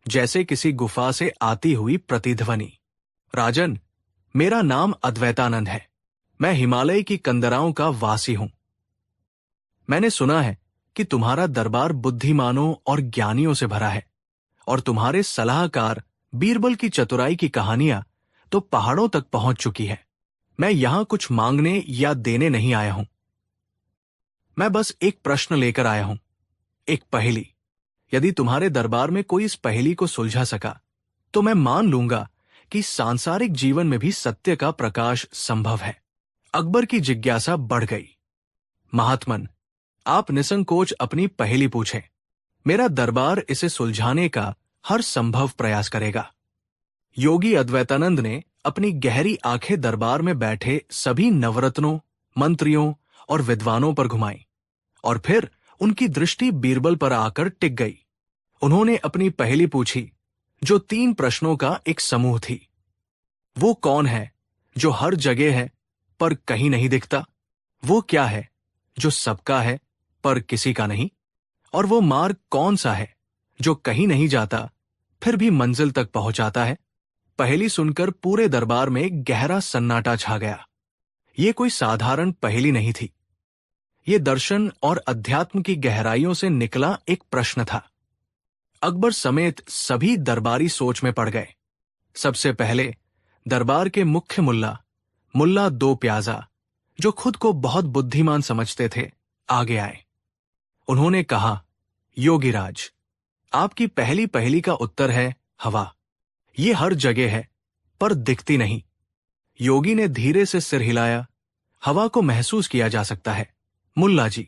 जैसे किसी गुफा से आती हुई प्रतिध्वनि। राजन, मेरा नाम अद्वैतानंद है। मैं हिमालय की कंदराओं का वासी हूं। मैंने सुना है कि तुम्हारा दरबार बुद्धिमानों और ज्ञानियों से भरा है और तुम्हारे सलाहकार बीरबल की चतुराई की कहानियां तो पहाड़ों तक पहुंच चुकी है। मैं यहां कुछ मांगने या देने नहीं आया हूं। मैं बस एक प्रश्न लेकर आया हूं, एक पहेली। यदि तुम्हारे दरबार में कोई इस पहेली को सुलझा सका तो मैं मान लूंगा कि सांसारिक जीवन में भी सत्य का प्रकाश संभव है। अकबर की जिज्ञासा बढ़ गई। महात्मन, आप निसंकोच अपनी पहेली पूछें। मेरा दरबार इसे सुलझाने का हर संभव प्रयास करेगा। योगी अद्वैतानंद ने अपनी गहरी आंखें दरबार में बैठे सभी नवरत्नों, मंत्रियों और विद्वानों पर घुमाई और फिर उनकी दृष्टि बीरबल पर आकर टिक गई। उन्होंने अपनी पहेली पूछी, जो 3 प्रश्नों का एक समूह थी। वो कौन है जो हर जगह है पर कहीं नहीं दिखता? वो क्या है जो सबका है पर किसी का नहीं? और वो मार्ग कौन सा है जो कहीं नहीं जाता फिर भी मंजिल तक पहुंचाता है? पहेली सुनकर पूरे दरबार में गहरा सन्नाटा छा गया। ये कोई साधारण पहेली नहीं थी। ये दर्शन और अध्यात्म की गहराइयों से निकला एक प्रश्न था। अकबर समेत सभी दरबारी सोच में पड़ गए। सबसे पहले दरबार के मुख्य मुल्ला 2 प्याजा, जो खुद को बहुत बुद्धिमान समझते थे, आगे आए। उन्होंने कहा, योगीराज, आपकी पहली पहेली का उत्तर है हवा। ये हर जगह है पर दिखती नहीं। योगी ने धीरे से सिर हिलाया। हवा को महसूस किया जा सकता है मुल्ला जी।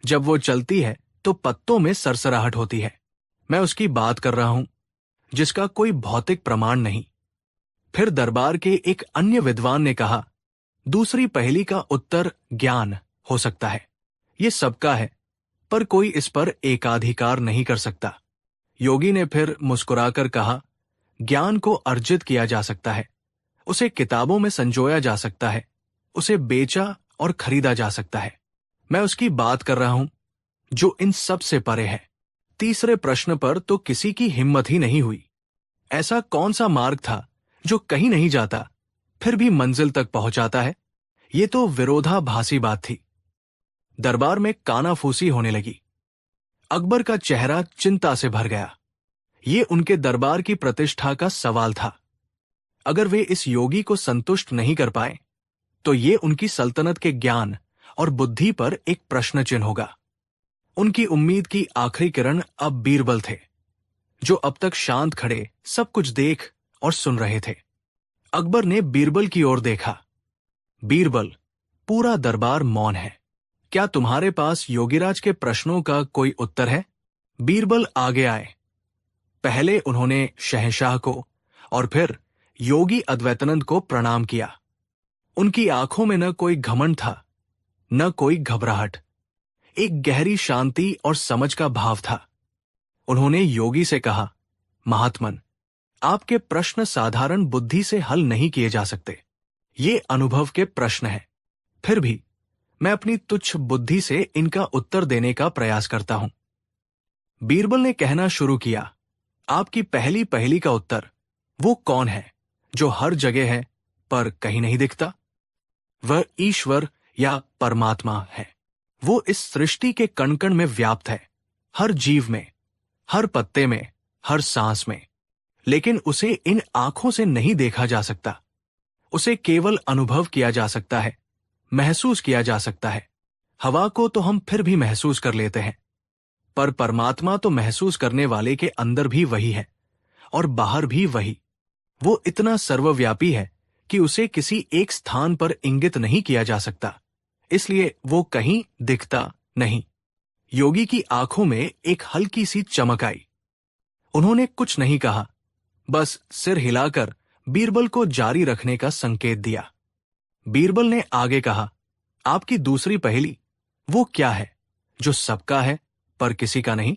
जब वो चलती है तो पत्तों में सरसराहट होती है। मैं उसकी बात कर रहा हूं, जिसका कोई भौतिक प्रमाण नहीं। फिर दरबार के एक अन्य विद्वान ने कहा, दूसरी पहेली का उत्तर ज्ञान हो सकता है। ये सबका है पर कोई इस पर एकाधिकार नहीं कर सकता। योगी ने फिर मुस्कुराकर कहा, ज्ञान को अर्जित किया जा सकता है, उसे किताबों में संजोया जा सकता है, उसे बेचा और खरीदा जा सकता है। मैं उसकी बात कर रहा हूं जो इन सब से परे है। तीसरे प्रश्न पर तो किसी की हिम्मत ही नहीं हुई। ऐसा कौन सा मार्ग था जो कहीं नहीं जाता फिर भी मंजिल तक पहुंचाता है। ये तो विरोधाभासी बात थी। दरबार में कानाफूसी होने लगी। अकबर का चेहरा चिंता से भर गया। ये उनके दरबार की प्रतिष्ठा का सवाल था। अगर वे इस योगी को संतुष्ट नहीं कर पाए तो ये उनकी सल्तनत के ज्ञान और बुद्धि पर एक प्रश्न चिन्ह होगा। उनकी उम्मीद की आखिरी किरण अब बीरबल थे, जो अब तक शांत खड़े सब कुछ देख और सुन रहे थे। अकबर ने बीरबल की ओर देखा। बीरबल, पूरा दरबार मौन है। क्या तुम्हारे पास योगीराज के प्रश्नों का कोई उत्तर है? बीरबल आगे आए। पहले उन्होंने शहंशाह को और फिर योगी अद्वैतानंद को प्रणाम किया। उनकी आंखों में न कोई घमंड था, न कोई घबराहट। एक गहरी शांति और समझ का भाव था। उन्होंने योगी से कहा, महात्मन, आपके प्रश्न साधारण बुद्धि से हल नहीं किए जा सकते। ये अनुभव के प्रश्न हैं। फिर भी मैं अपनी तुच्छ बुद्धि से इनका उत्तर देने का प्रयास करता हूं। बीरबल ने कहना शुरू किया, आपकी पहली पहेली का उत्तर, वो कौन है जो हर जगह है पर कहीं नहीं दिखता? वह ईश्वर या परमात्मा है। वो इस सृष्टि के कण कण में व्याप्त है, हर जीव में, हर पत्ते में, हर सांस में। लेकिन उसे इन आंखों से नहीं देखा जा सकता। उसे केवल अनुभव किया जा सकता है, महसूस किया जा सकता है। हवा को तो हम फिर भी महसूस कर लेते हैं, पर परमात्मा तो महसूस करने वाले के अंदर भी वही है और बाहर भी वही। वो इतना सर्वव्यापी है कि उसे किसी एक स्थान पर इंगित नहीं किया जा सकता, इसलिए वो कहीं दिखता नहीं। योगी की आंखों में एक हल्की सी चमक आई। उन्होंने कुछ नहीं कहा, बस सिर हिलाकर बीरबल को जारी रखने का संकेत दिया। बीरबल ने आगे कहा, आपकी दूसरी पहेली, वो क्या है जो सबका है पर किसी का नहीं?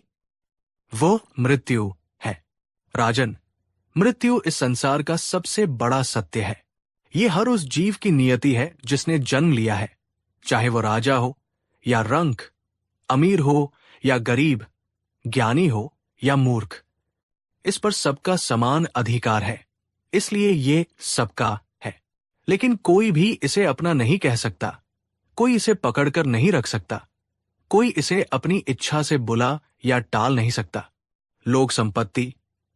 वो मृत्यु है। राजन, मृत्यु इस संसार का सबसे बड़ा सत्य है। ये हर उस जीव की नियति है जिसने जन्म लिया है, चाहे वो राजा हो या रंक, अमीर हो या गरीब, ज्ञानी हो या मूर्ख। इस पर सबका समान अधिकार है, इसलिए ये सबका है। लेकिन कोई भी इसे अपना नहीं कह सकता, कोई इसे पकड़कर नहीं रख सकता, कोई इसे अपनी इच्छा से बुला या टाल नहीं सकता। लोग संपत्ति,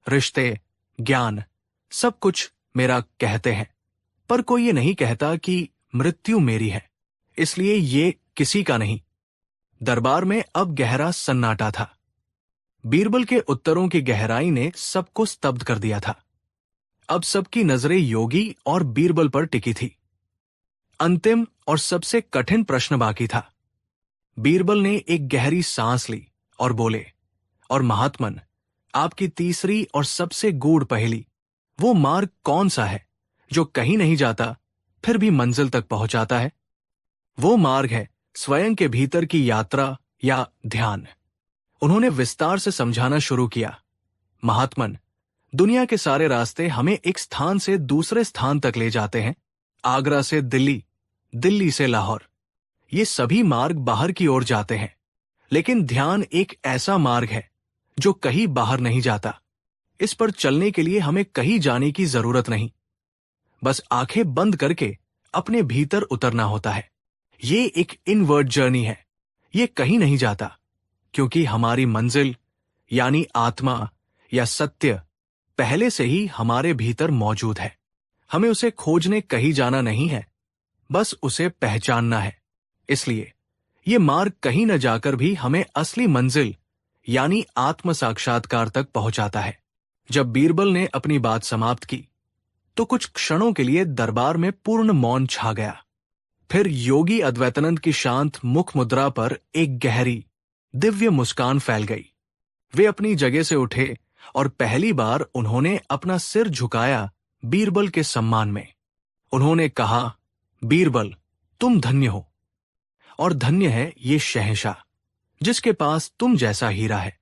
रिश्ते, ज्ञान, सब कुछ मेरा कहते हैं, पर कोई ये नहीं कहता कि मृत्यु मेरी है, इसलिए ये किसी का नहीं। दरबार में अब गहरा सन्नाटा था। बीरबल के उत्तरों की गहराई ने सबको स्तब्ध कर दिया था। अब सबकी नजरें योगी और बीरबल पर टिकी थी। अंतिम और सबसे कठिन प्रश्न बाकी था। बीरबल ने एक गहरी सांस ली और बोले, और महात्मन, आपकी तीसरी और सबसे गूढ़ पहेली, वो मार्ग कौन सा है जो कहीं नहीं जाता फिर भी मंजिल तक पहुंचाता है? वो मार्ग है स्वयं के भीतर की यात्रा या ध्यान। उन्होंने विस्तार से समझाना शुरू किया। महात्मन, दुनिया के सारे रास्ते हमें एक स्थान से दूसरे स्थान तक ले जाते हैं। आगरा से दिल्ली, दिल्ली से लाहौर, ये सभी मार्ग बाहर की ओर जाते हैं। लेकिन ध्यान एक ऐसा मार्ग है जो कहीं बाहर नहीं जाता। इस पर चलने के लिए हमें कहीं जाने की जरूरत नहीं, बस आंखें बंद करके अपने भीतर उतरना होता है। ये एक इनवर्ड जर्नी है। ये कहीं नहीं जाता, क्योंकि हमारी मंजिल यानी आत्मा या सत्य पहले से ही हमारे भीतर मौजूद है। हमें उसे खोजने कहीं जाना नहीं है, बस उसे पहचानना है। इसलिए ये मार्ग कहीं न जाकर भी हमें असली मंजिल यानी आत्म साक्षात्कार तक पहुंचाता है। जब बीरबल ने अपनी बात समाप्त की तो कुछ क्षणों के लिए दरबार में पूर्ण मौन छा गया। फिर योगी अद्वैतानंद की शांत मुख मुद्रा पर एक गहरी दिव्य मुस्कान फैल गई। वे अपनी जगह से उठे और पहली बार उन्होंने अपना सिर झुकाया बीरबल के सम्मान में। उन्होंने कहा, बीरबल, तुम धन्य हो, और धन्य है ये शहंशाह जिसके पास तुम जैसा हीरा है।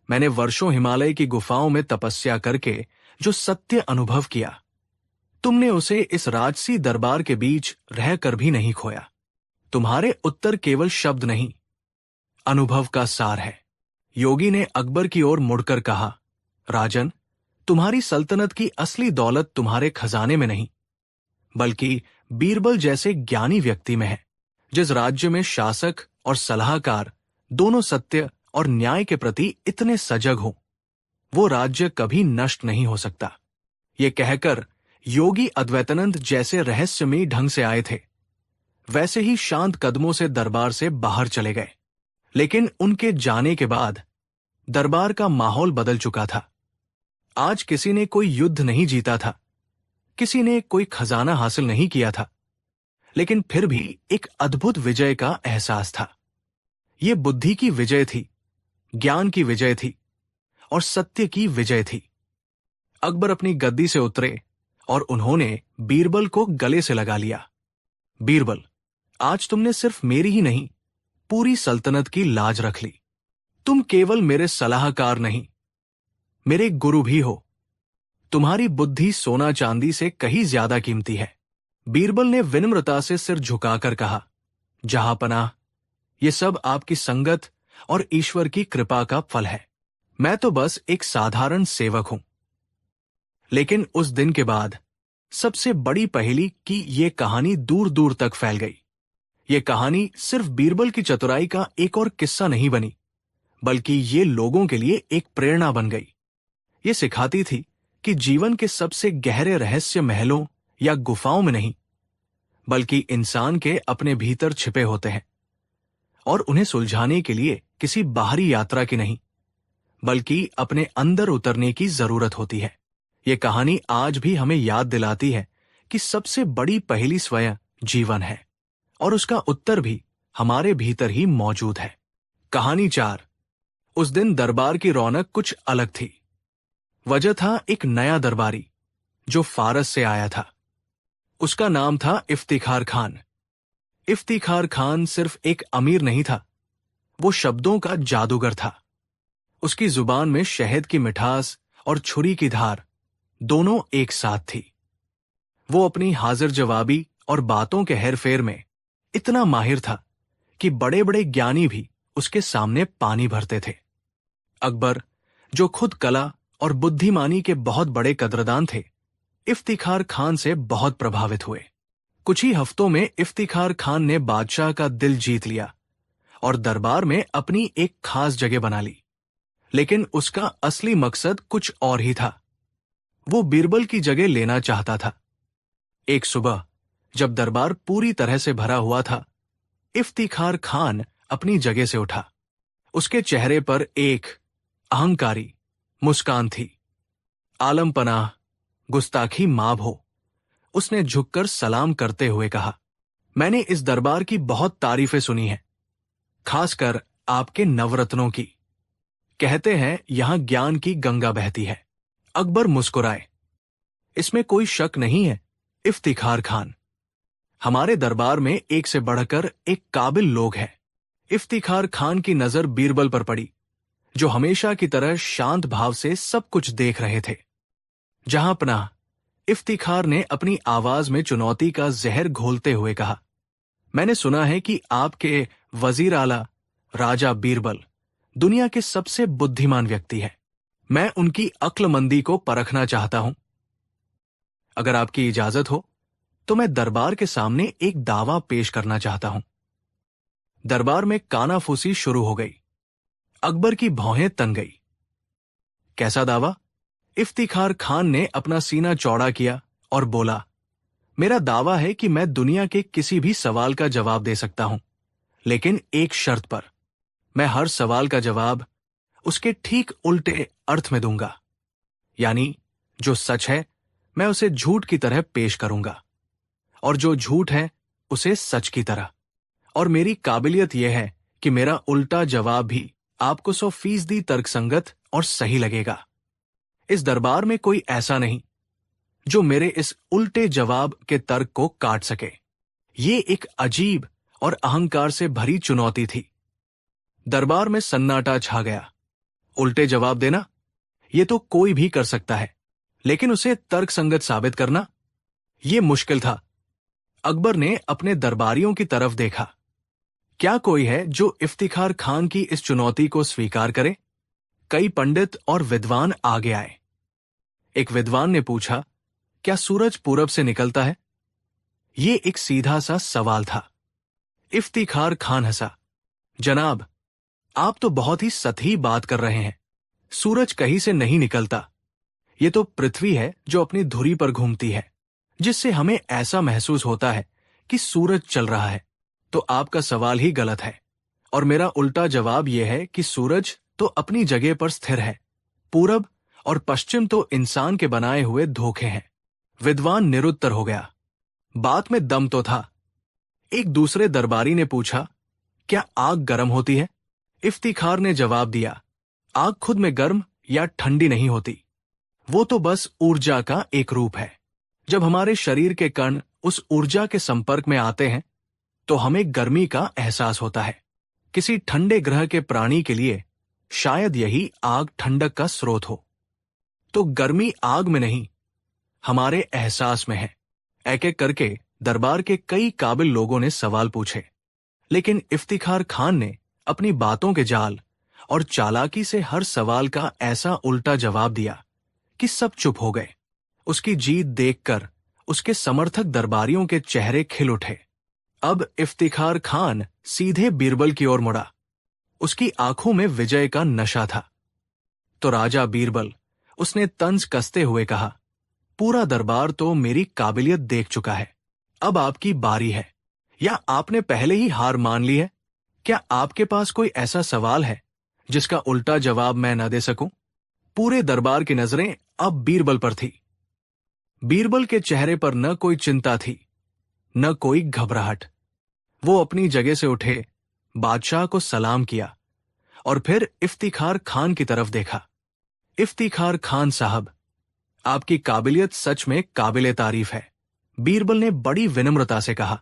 मैंने वर्षों हिमालय की गुफाओं में तपस्या करके जो सत्य अनुभव किया, तुमने उसे इस राजसी दरबार के बीच रहकर भी नहीं खोया। तुम्हारे उत्तर केवल शब्द नहीं, अनुभव का सार है। योगी ने अकबर की ओर मुड़कर कहा, राजन, तुम्हारी सल्तनत की असली दौलत तुम्हारे खजाने में नहीं, बल्कि बीरबल जैसे ज्ञानी व्यक्ति में है, जिस राज्य में शासक और सलाहकार दोनों सत्य और न्याय के प्रति इतने सजग हों, वो राज्य कभी नष्ट नहीं हो सकता। ये कहकर योगी अद्वैतानंद जैसे रहस्यमयी ढंग से आए थे, वैसे ही शांत कदमों से दरबार से बाहर चले गए। लेकिन उनके जाने के बाद दरबार का माहौल बदल चुका था। आज किसी ने कोई युद्ध नहीं जीता था, किसी ने कोई खजाना हासिल नहीं किया था, लेकिन फिर भी एक अद्भुत विजय का एहसास था। ये बुद्धि की विजय थी, ज्ञान की विजय थी और सत्य की विजय थी। अकबर अपनी गद्दी से उतरे और उन्होंने बीरबल को गले से लगा लिया। बीरबल, आज तुमने सिर्फ मेरी ही नहीं, पूरी सल्तनत की लाज रख ली। तुम केवल मेरे सलाहकार नहीं, मेरे गुरु भी हो। तुम्हारी बुद्धि सोना चांदी से कहीं ज्यादा कीमती है। बीरबल ने विनम्रता से सिर झुकाकर कहा, जहांपनाह, ये सब आपकी संगत और ईश्वर की कृपा का फल है। मैं तो बस एक साधारण सेवक हूं। लेकिन उस दिन के बाद सबसे बड़ी पहेली की ये कहानी दूर दूर तक फैल गई। ये कहानी सिर्फ बीरबल की चतुराई का एक और किस्सा नहीं बनी, बल्कि ये लोगों के लिए एक प्रेरणा बन गई। ये सिखाती थी कि जीवन के सबसे गहरे रहस्य महलों या गुफाओं में नहीं, बल्कि इंसान के अपने भीतर छिपे होते हैं, और उन्हें सुलझाने के लिए किसी बाहरी यात्रा की नहीं, बल्कि अपने अंदर उतरने की जरूरत होती है। ये कहानी आज भी हमें याद दिलाती है कि सबसे बड़ी पहेली स्वयं जीवन है, और उसका उत्तर भी हमारे भीतर ही मौजूद है। कहानी 4। उस दिन दरबार की रौनक कुछ अलग थी। वजह था एक नया दरबारी जो फारस से आया था। उसका नाम था इफ्तिखार खान। इफ्तिखार खान सिर्फ एक अमीर नहीं था, वो शब्दों का जादूगर था। उसकी जुबान में शहद की मिठास और छुरी की धार दोनों एक साथ थी। वो अपनी हाजिर जवाबी और बातों के हेरफेर में इतना माहिर था कि बड़े बड़े ज्ञानी भी उसके सामने पानी भरते थे। अकबर, जो खुद कला और बुद्धिमानी के बहुत बड़े कदरदान थे, इफ्तिखार खान से बहुत प्रभावित हुए। कुछ ही हफ्तों में इफ्तिखार खान ने बादशाह का दिल जीत लिया और दरबार में अपनी एक खास जगह बना ली। लेकिन उसका असली मकसद कुछ और ही था। वो बीरबल की जगह लेना चाहता था। एक सुबह जब दरबार पूरी तरह से भरा हुआ था, इफ्तिखार खान अपनी जगह से उठा। उसके चेहरे पर एक अहंकारी मुस्कान थी। आलम पनाह, गुस्ताखी माफ हो, उसने झुककर सलाम करते हुए कहा। मैंने इस दरबार की बहुत तारीफें सुनी हैं, खासकर आपके नवरत्नों की। कहते हैं यहां ज्ञान की गंगा बहती है। अकबर मुस्कुराए। इसमें कोई शक नहीं है इफ्तिखार खान, हमारे दरबार में एक से बढ़कर एक काबिल लोग हैं। इफ्तिखार खान की नजर बीरबल पर पड़ी, जो हमेशा की तरह शांत भाव से सब कुछ देख रहे थे। जहांपनाह, इफ्तिखार ने अपनी आवाज में चुनौती का जहर घोलते हुए कहा, मैंने सुना है कि आपके वजीर आला राजा बीरबल दुनिया के सबसे बुद्धिमान व्यक्ति है। मैं उनकी अक्लमंदी को परखना चाहता हूं। अगर आपकी इजाजत हो तो मैं दरबार के सामने एक दावा पेश करना चाहता हूं। दरबार में कानाफूसी शुरू हो गई। अकबर की भौहें तन गई। कैसा दावा? इफ्तिखार खान ने अपना सीना चौड़ा किया और बोला, मेरा दावा है कि मैं दुनिया के किसी भी सवाल का जवाब दे सकता हूं, लेकिन एक शर्त पर। मैं हर सवाल का जवाब उसके ठीक उल्टे अर्थ में दूंगा। यानी जो सच है मैं उसे झूठ की तरह पेश करूंगा, और जो झूठ है उसे सच की तरह। और मेरी काबिलियत यह है कि मेरा उल्टा जवाब भी आपको 100% तर्कसंगत और सही लगेगा। इस दरबार में कोई ऐसा नहीं जो मेरे इस उल्टे जवाब के तर्क को काट सके। ये एक अजीब और अहंकार से भरी चुनौती थी। दरबार में सन्नाटा छा गया। उल्टे जवाब देना, ये तो कोई भी कर सकता है, लेकिन उसे तर्कसंगत साबित करना, ये मुश्किल था। अकबर ने अपने दरबारियों की तरफ देखा। क्या कोई है जो इफ्तिखार खान की इस चुनौती को स्वीकार करे? कई पंडित और विद्वान आगे आए। एक विद्वान ने पूछा, क्या सूरज पूरब से निकलता है? ये एक सीधा सा सवाल था। इफ्तिखार खान हंसा। जनाब, आप तो बहुत ही सतही बात कर रहे हैं। सूरज कहीं से नहीं निकलता। ये तो पृथ्वी है जो अपनी धुरी पर घूमती है, जिससे हमें ऐसा महसूस होता है कि सूरज चल रहा है। तो आपका सवाल ही गलत है, और मेरा उल्टा जवाब यह है कि सूरज तो अपनी जगह पर स्थिर है। पूरब और पश्चिम तो इंसान के बनाए हुए धोखे हैं। विद्वान निरुत्तर हो गया। बात में दम तो था। एक दूसरे दरबारी ने पूछा, क्या आग गर्म होती है? इफ्तिखार ने जवाब दिया, आग खुद में गर्म या ठंडी नहीं होती। वो तो बस ऊर्जा का एक रूप है। जब हमारे शरीर के कण उस ऊर्जा के संपर्क में आते हैं तो हमें गर्मी का एहसास होता है। किसी ठंडे ग्रह के प्राणी के लिए शायद यही आग ठंडक का स्रोत हो। तो गर्मी आग में नहीं, हमारे एहसास में है। एक एक करके दरबार के कई काबिल लोगों ने सवाल पूछे, लेकिन इफ्तिखार खान ने अपनी बातों के जाल और चालाकी से हर सवाल का ऐसा उल्टा जवाब दिया कि सब चुप हो गए। उसकी जीत देखकर उसके समर्थक दरबारियों के चेहरे खिल उठे। अब इफ्तिखार खान सीधे बीरबल की ओर मुड़ा। उसकी आंखों में विजय का नशा था। तो राजा बीरबल, उसने तंज कसते हुए कहा, पूरा दरबार तो मेरी काबिलियत देख चुका है। अब आपकी बारी है। या आपने पहले ही हार मान ली है? क्या आपके पास कोई ऐसा सवाल है जिसका उल्टा जवाब मैं न दे सकूं? पूरे दरबार की नजरें अब बीरबल पर थी। बीरबल के चेहरे पर न कोई चिंता थी, न कोई घबराहट। वो अपनी जगह से उठे, बादशाह को सलाम किया और फिर इफ्तिखार खान की तरफ देखा। इफ्तिखार खान साहब, आपकी काबिलियत सच में काबिले तारीफ है। बीरबल ने बड़ी विनम्रता से कहा,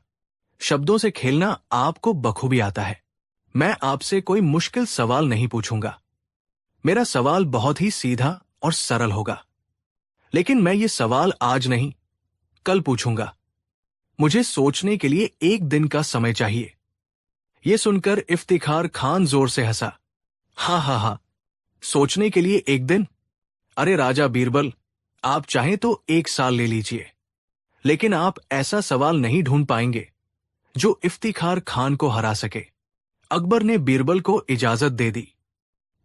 शब्दों से खेलना आपको बखूबी आता है। मैं आपसे कोई मुश्किल सवाल नहीं पूछूंगा। मेरा सवाल बहुत ही सीधा और सरल होगा। लेकिन मैं ये सवाल आज नहीं, कल पूछूंगा। मुझे सोचने के लिए एक दिन का समय चाहिए। ये सुनकर इफ्तिखार खान जोर से हंसा। हा हा हा, सोचने के लिए एक दिन? अरे राजा बीरबल, आप चाहें तो 1 साल ले लीजिए, लेकिन आप ऐसा सवाल नहीं ढूंढ पाएंगे जो इफ्तिखार खान को हरा सके। अकबर ने बीरबल को इजाजत दे दी।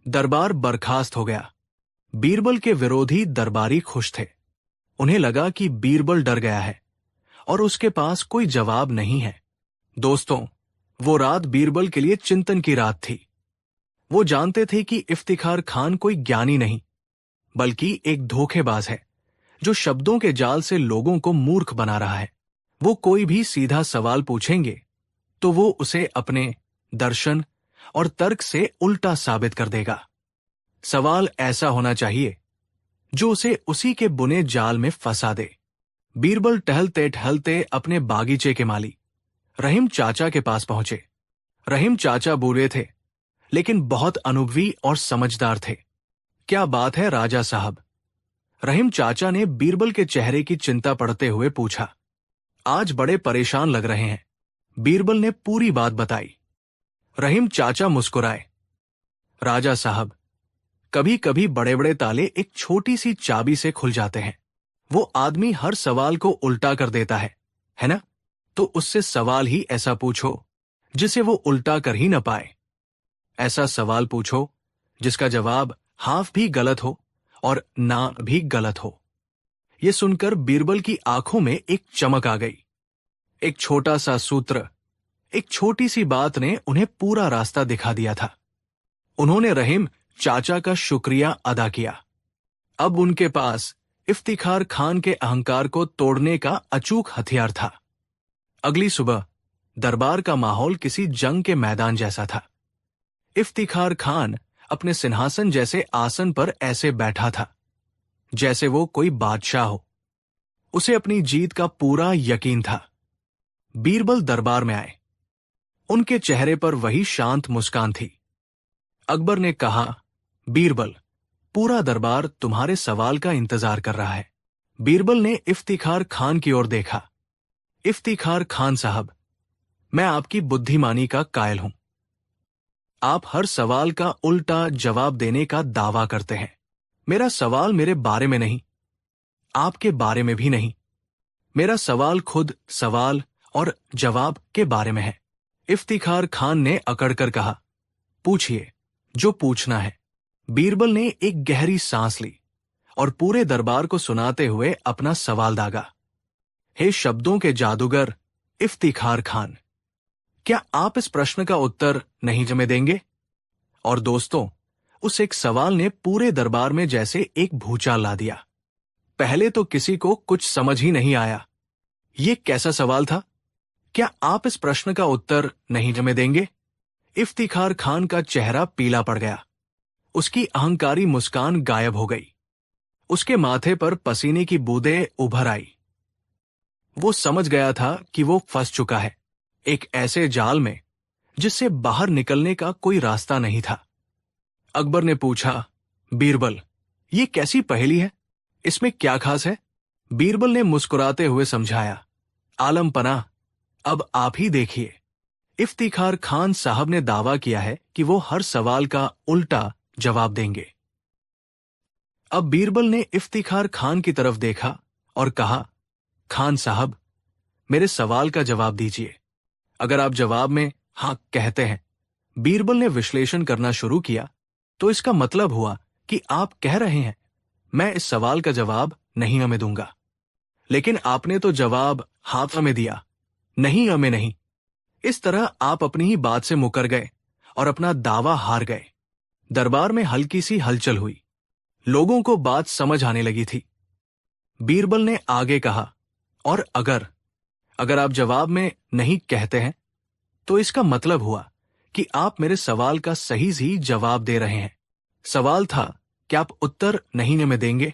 दरबार बर्खास्त हो गया। बीरबल के विरोधी दरबारी खुश थे। उन्हें लगा कि बीरबल डर गया है और उसके पास कोई जवाब नहीं है। दोस्तों, वो रात बीरबल के लिए चिंतन की रात थी। वो जानते थे कि इफ्तिखार खान कोई ज्ञानी नहीं, बल्कि एक धोखेबाज है जो शब्दों के जाल से लोगों को मूर्ख बना रहा है। वो कोई भी सीधा सवाल पूछेंगे तो वो उसे अपने दर्शन और तर्क से उल्टा साबित कर देगा। सवाल ऐसा होना चाहिए जो उसे उसी के बुने जाल में फंसा दे। बीरबल टहलते टहलते अपने बागीचे के माली रहीम चाचा के पास पहुंचे। रहीम चाचा बूढ़े थे, लेकिन बहुत अनुभवी और समझदार थे। क्या बात है राजा साहब? रहीम चाचा ने बीरबल के चेहरे की चिंता पड़ते हुए पूछा। आज बड़े परेशान लग रहे हैं। बीरबल ने पूरी बात बताई। रहीम चाचा मुस्कुराए। राजा साहब, कभी कभी बड़े बड़े ताले एक छोटी सी चाबी से खुल जाते हैं। वो आदमी हर सवाल को उल्टा कर देता है ना? तो उससे सवाल ही ऐसा पूछो जिसे वो उल्टा कर ही न पाए। ऐसा सवाल पूछो जिसका जवाब हाफ भी गलत हो और ना भी गलत हो। ये सुनकर बीरबल की आंखों में एक चमक आ गई। एक छोटा सा सूत्र, एक छोटी सी बात ने उन्हें पूरा रास्ता दिखा दिया था। उन्होंने रहीम चाचा का शुक्रिया अदा किया। अब उनके पास इफ्तिखार खान के अहंकार को तोड़ने का अचूक हथियार था। अगली सुबह दरबार का माहौल किसी जंग के मैदान जैसा था। इफ्तिखार खान अपने सिंहासन जैसे आसन पर ऐसे बैठा था जैसे वो कोई बादशाह हो। उसे अपनी जीत का पूरा यकीन था। बीरबल दरबार में आए। उनके चेहरे पर वही शांत मुस्कान थी। अकबर ने कहा, बीरबल, पूरा दरबार तुम्हारे सवाल का इंतजार कर रहा है। बीरबल ने इफ्तिखार खान की ओर देखा। इफ्तिखार खान साहब, मैं आपकी बुद्धिमानी का कायल हूं। आप हर सवाल का उल्टा जवाब देने का दावा करते हैं। मेरा सवाल मेरे बारे में नहीं, आपके बारे में भी नहीं। मेरा सवाल खुद सवाल और जवाब के बारे में है। इफ्तिखार खान ने अकड़कर कहा, पूछिए, जो पूछना है। बीरबल ने एक गहरी सांस ली और पूरे दरबार को सुनाते हुए अपना सवाल दागा। हे शब्दों के जादूगर इफ्तिखार खान, क्या आप इस प्रश्न का उत्तर नहीं जमे देंगे? और दोस्तों, उस एक सवाल ने पूरे दरबार में जैसे एक भूचाल ला दिया। पहले तो किसी को कुछ समझ ही नहीं आया। ये कैसा सवाल था? क्या आप इस प्रश्न का उत्तर नहीं जमे देंगे? इफ्तिखार खान का चेहरा पीला पड़ गया। उसकी अहंकारी मुस्कान गायब हो गई। उसके माथे पर पसीने की बूंदें उभर आई। वो समझ गया था कि वो फंस चुका है, एक ऐसे जाल में जिससे बाहर निकलने का कोई रास्ता नहीं था। अकबर ने पूछा, बीरबल, ये कैसी पहेली है? इसमें क्या खास है? बीरबल ने मुस्कुराते हुए समझाया, आलम पनाह, अब आप ही देखिए। इफ्तिखार खान साहब ने दावा किया है कि वो हर सवाल का उल्टा जवाब देंगे। अब बीरबल ने इफ्तिखार खान की तरफ देखा और कहा, खान साहब, मेरे सवाल का जवाब दीजिए। अगर आप जवाब में हाँ कहते हैं, बीरबल ने विश्लेषण करना शुरू किया, तो इसका मतलब हुआ कि आप कह रहे हैं मैं इस सवाल का जवाब नहीं हमें दूंगा। लेकिन आपने तो जवाब हाथ में दिया, नहीं हमें नहीं। इस तरह आप अपनी ही बात से मुकर गए और अपना दावा हार गए। दरबार में हल्की सी हलचल हुई। लोगों को बात समझ आने लगी थी। बीरबल ने आगे कहा, और अगर आप जवाब में नहीं कहते हैं, तो इसका मतलब हुआ कि आप मेरे सवाल का सही ही जवाब दे रहे हैं। सवाल था कि आप उत्तर नहीं में देंगे,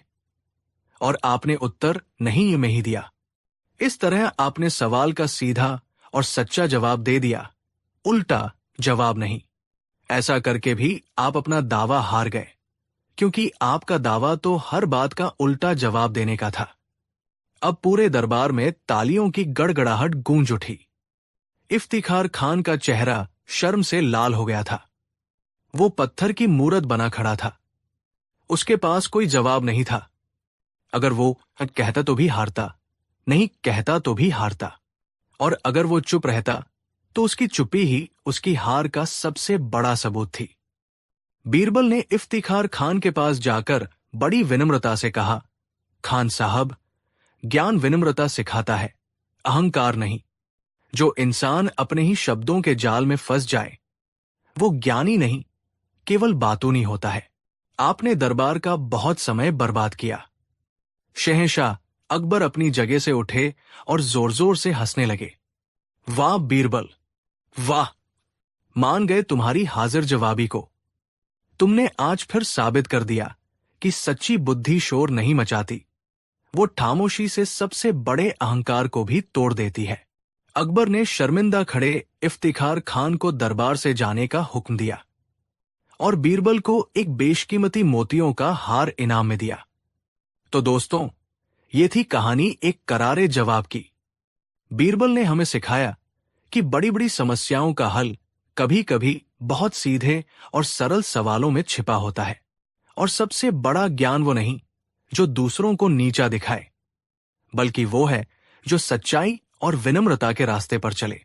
और आपने उत्तर नहीं में ही दिया। इस तरह आपने सवाल का सीधा और सच्चा जवाब दे दिया, उल्टा जवाब नहीं। ऐसा करके भी आप अपना दावा हार गए, क्योंकि आपका दावा तो हर बात का उल्टा जवाब देने का था। अब पूरे दरबार में तालियों की गड़गड़ाहट गूंज उठी। इफ्तिखार खान का चेहरा शर्म से लाल हो गया था। वो पत्थर की मूरत बना खड़ा था। उसके पास कोई जवाब नहीं था। अगर वो कहता तो भी हारता, नहीं कहता तो भी हारता, और अगर वो चुप रहता तो उसकी चुप्पी ही उसकी हार का सबसे बड़ा सबूत थी। बीरबल ने इफ्तिखार खान के पास जाकर बड़ी विनम्रता से कहा, खान साहब, ज्ञान विनम्रता सिखाता है, अहंकार नहीं। जो इंसान अपने ही शब्दों के जाल में फंस जाए, वो ज्ञानी नहीं, केवल बातूनी होता है। आपने दरबार का बहुत समय बर्बाद किया। शहंशाह अकबर अपनी जगह से उठे और जोर जोर से हंसने लगे। वाह बीरबल, वाह! मान गए तुम्हारी हाजिर जवाबी को। तुमने आज फिर साबित कर दिया कि सच्ची बुद्धि शोर नहीं मचाती, वो खामोशी से सबसे बड़े अहंकार को भी तोड़ देती है। अकबर ने शर्मिंदा खड़े इफ्तिखार खान को दरबार से जाने का हुक्म दिया और बीरबल को एक बेशकीमती मोतियों का हार इनाम में दिया। तो दोस्तों, ये थी कहानी एक करारे जवाब की। बीरबल ने हमें सिखाया कि बड़ी बड़ी समस्याओं का हल कभी कभी बहुत सीधे और सरल सवालों में छिपा होता है, और सबसे बड़ा ज्ञान वो नहीं जो दूसरों को नीचा दिखाए, बल्कि वो है जो सच्चाई और विनम्रता के रास्ते पर चले।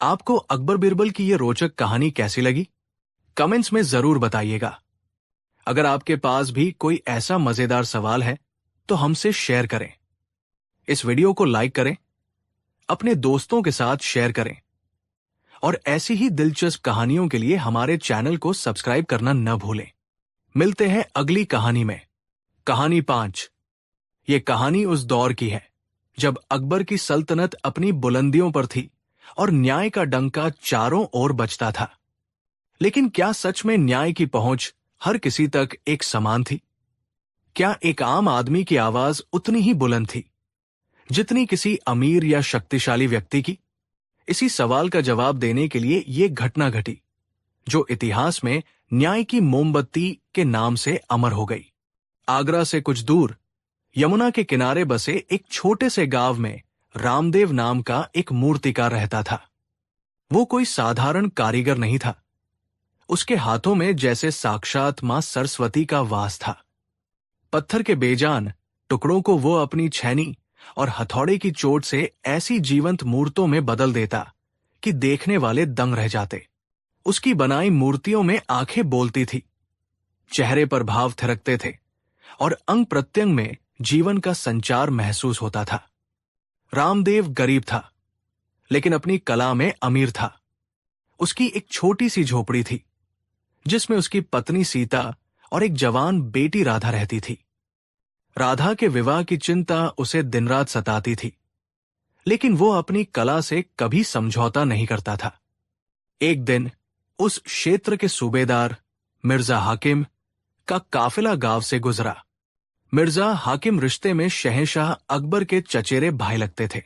आपको अकबर बीरबल की ये रोचक कहानी कैसी लगी? कमेंट्स में जरूर बताइएगा। अगर आपके पास भी कोई ऐसा मजेदार सवाल है तो हमसे शेयर करें। इस वीडियो को लाइक करें, अपने दोस्तों के साथ शेयर करें, और ऐसी ही दिलचस्प कहानियों के लिए हमारे चैनल को सब्सक्राइब करना न भूलें। मिलते हैं अगली कहानी में। कहानी 5। ये कहानी उस दौर की है जब अकबर की सल्तनत अपनी बुलंदियों पर थी और न्याय का डंका चारों ओर बजता था। लेकिन क्या सच में न्याय की पहुंच हर किसी तक एक समान थी? क्या एक आम आदमी की आवाज उतनी ही बुलंद थी जितनी किसी अमीर या शक्तिशाली व्यक्ति की? इसी सवाल का जवाब देने के लिए ये घटना घटी जो इतिहास में न्याय की मोमबत्ती के नाम से अमर हो गई। आगरा से कुछ दूर यमुना के किनारे बसे एक छोटे से गांव में रामदेव नाम का एक मूर्तिकार रहता था। वो कोई साधारण कारीगर नहीं था। उसके हाथों में जैसे साक्षात मां सरस्वती का वास था। पत्थर के बेजान टुकड़ों को वो अपनी छैनी और हथौड़े की चोट से ऐसी जीवंत मूर्तों में बदल देता कि देखने वाले दंग रह जाते। उसकी बनाई मूर्तियों में आंखें बोलती थी, चेहरे पर भाव थिरकते थे और अंग प्रत्यंग में जीवन का संचार महसूस होता था। रामदेव गरीब था, लेकिन अपनी कला में अमीर था। उसकी एक छोटी सी झोपड़ी थी, जिसमें उसकी पत्नी सीता और एक जवान बेटी राधा रहती थी। राधा के विवाह की चिंता उसे दिन रात सताती थी, लेकिन वो अपनी कला से कभी समझौता नहीं करता था। एक दिन उस क्षेत्र के सूबेदार मिर्जा हाकिम का काफिला गांव से गुजरा। मिर्जा हाकिम रिश्ते में शहंशाह अकबर के चचेरे भाई लगते थे।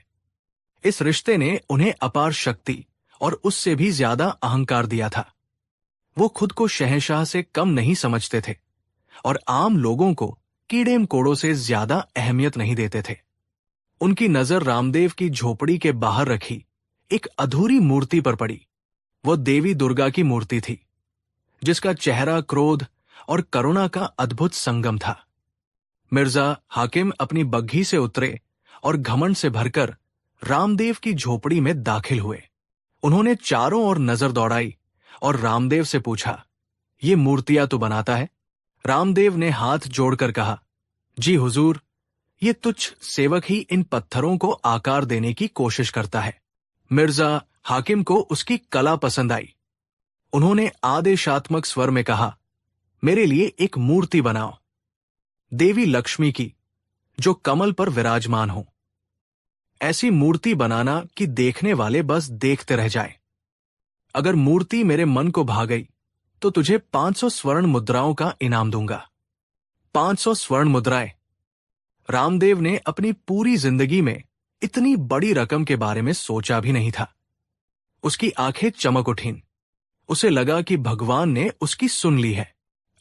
इस रिश्ते ने उन्हें अपार शक्ति और उससे भी ज्यादा अहंकार दिया था। वो खुद को शहंशाह से कम नहीं समझते थे और आम लोगों को कीड़े मकोड़ों से ज्यादा अहमियत नहीं देते थे। उनकी नजर रामदेव की झोपड़ी के बाहर रखी एक अधूरी मूर्ति पर पड़ी। वो देवी दुर्गा की मूर्ति थी, जिसका चेहरा क्रोध और करुणा का अद्भुत संगम था। मिर्जा हाकिम अपनी बग्घी से उतरे और घमंड से भरकर रामदेव की झोपड़ी में दाखिल हुए। उन्होंने चारों ओर नजर दौड़ाई और रामदेव से पूछा, ये मूर्तियां तो बनाता है? रामदेव ने हाथ जोड़कर कहा, जी हुजूर, ये तुच्छ सेवक ही इन पत्थरों को आकार देने की कोशिश करता है। मिर्जा हाकिम को उसकी कला पसंद आई। उन्होंने आदेशात्मक स्वर में कहा, मेरे लिए एक मूर्ति बनाओ, देवी लक्ष्मी की, जो कमल पर विराजमान हो। ऐसी मूर्ति बनाना कि देखने वाले बस देखते रह जाएं। अगर मूर्ति मेरे मन को भा गई तो तुझे 500 स्वर्ण मुद्राओं का इनाम दूंगा। 500 स्वर्ण मुद्राएं। रामदेव ने अपनी पूरी जिंदगी में इतनी बड़ी रकम के बारे में सोचा भी नहीं था। उसकी आंखें चमक उठीं। उसे लगा कि भगवान ने उसकी सुन ली है।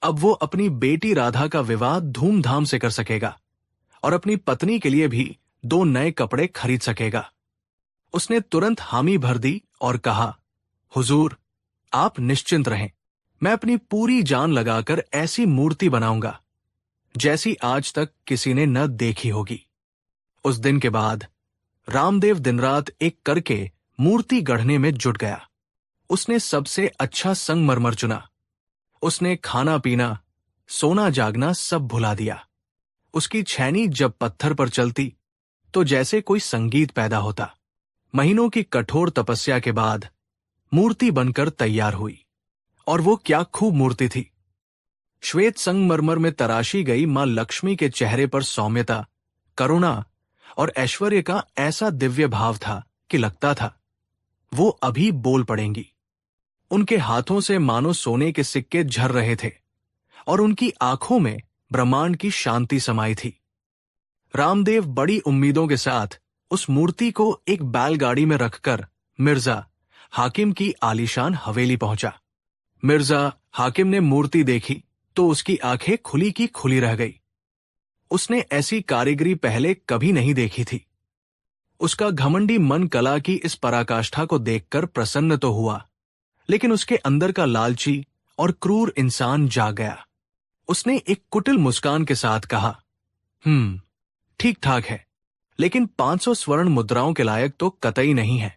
अब वो अपनी बेटी राधा का विवाह धूमधाम से कर सकेगा और अपनी पत्नी के लिए भी 2 नए कपड़े खरीद सकेगा। उसने तुरंत हामी भर दी और कहा, हुजूर, आप निश्चिंत रहें, मैं अपनी पूरी जान लगाकर ऐसी मूर्ति बनाऊंगा जैसी आज तक किसी ने न देखी होगी। उस दिन के बाद रामदेव दिन रात एक करके मूर्ति गढ़ने में जुट गया। उसने सबसे अच्छा संगमरमर चुना। उसने खाना पीना, सोना जागना सब भुला दिया। उसकी छैनी जब पत्थर पर चलती तो जैसे कोई संगीत पैदा होता। महीनों की कठोर तपस्या के बाद मूर्ति बनकर तैयार हुई। और वो क्या खूब मूर्ति थी। श्वेत संगमरमर में तराशी गई मां लक्ष्मी के चेहरे पर सौम्यता, करुणा और ऐश्वर्य का ऐसा दिव्य भाव था कि लगता था वो अभी बोल पड़ेंगी। उनके हाथों से मानो सोने के सिक्के झर रहे थे और उनकी आंखों में ब्रह्मांड की शांति समाई थी। रामदेव बड़ी उम्मीदों के साथ उस मूर्ति को एक बैलगाड़ी में रखकर मिर्जा हाकिम की आलीशान हवेली पहुंचा। मिर्जा हाकिम ने मूर्ति देखी तो उसकी आंखें खुली की खुली रह गई। उसने ऐसी कारीगरी पहले कभी नहीं देखी थी। उसका घमंडी मन कला की इस पराकाष्ठा को देखकर प्रसन्न तो हुआ, लेकिन उसके अंदर का लालची और क्रूर इंसान जाग गया। उसने एक कुटिल मुस्कान के साथ कहा, ठीक ठाक है, लेकिन 500 स्वर्ण मुद्राओं के लायक तो कतई नहीं है।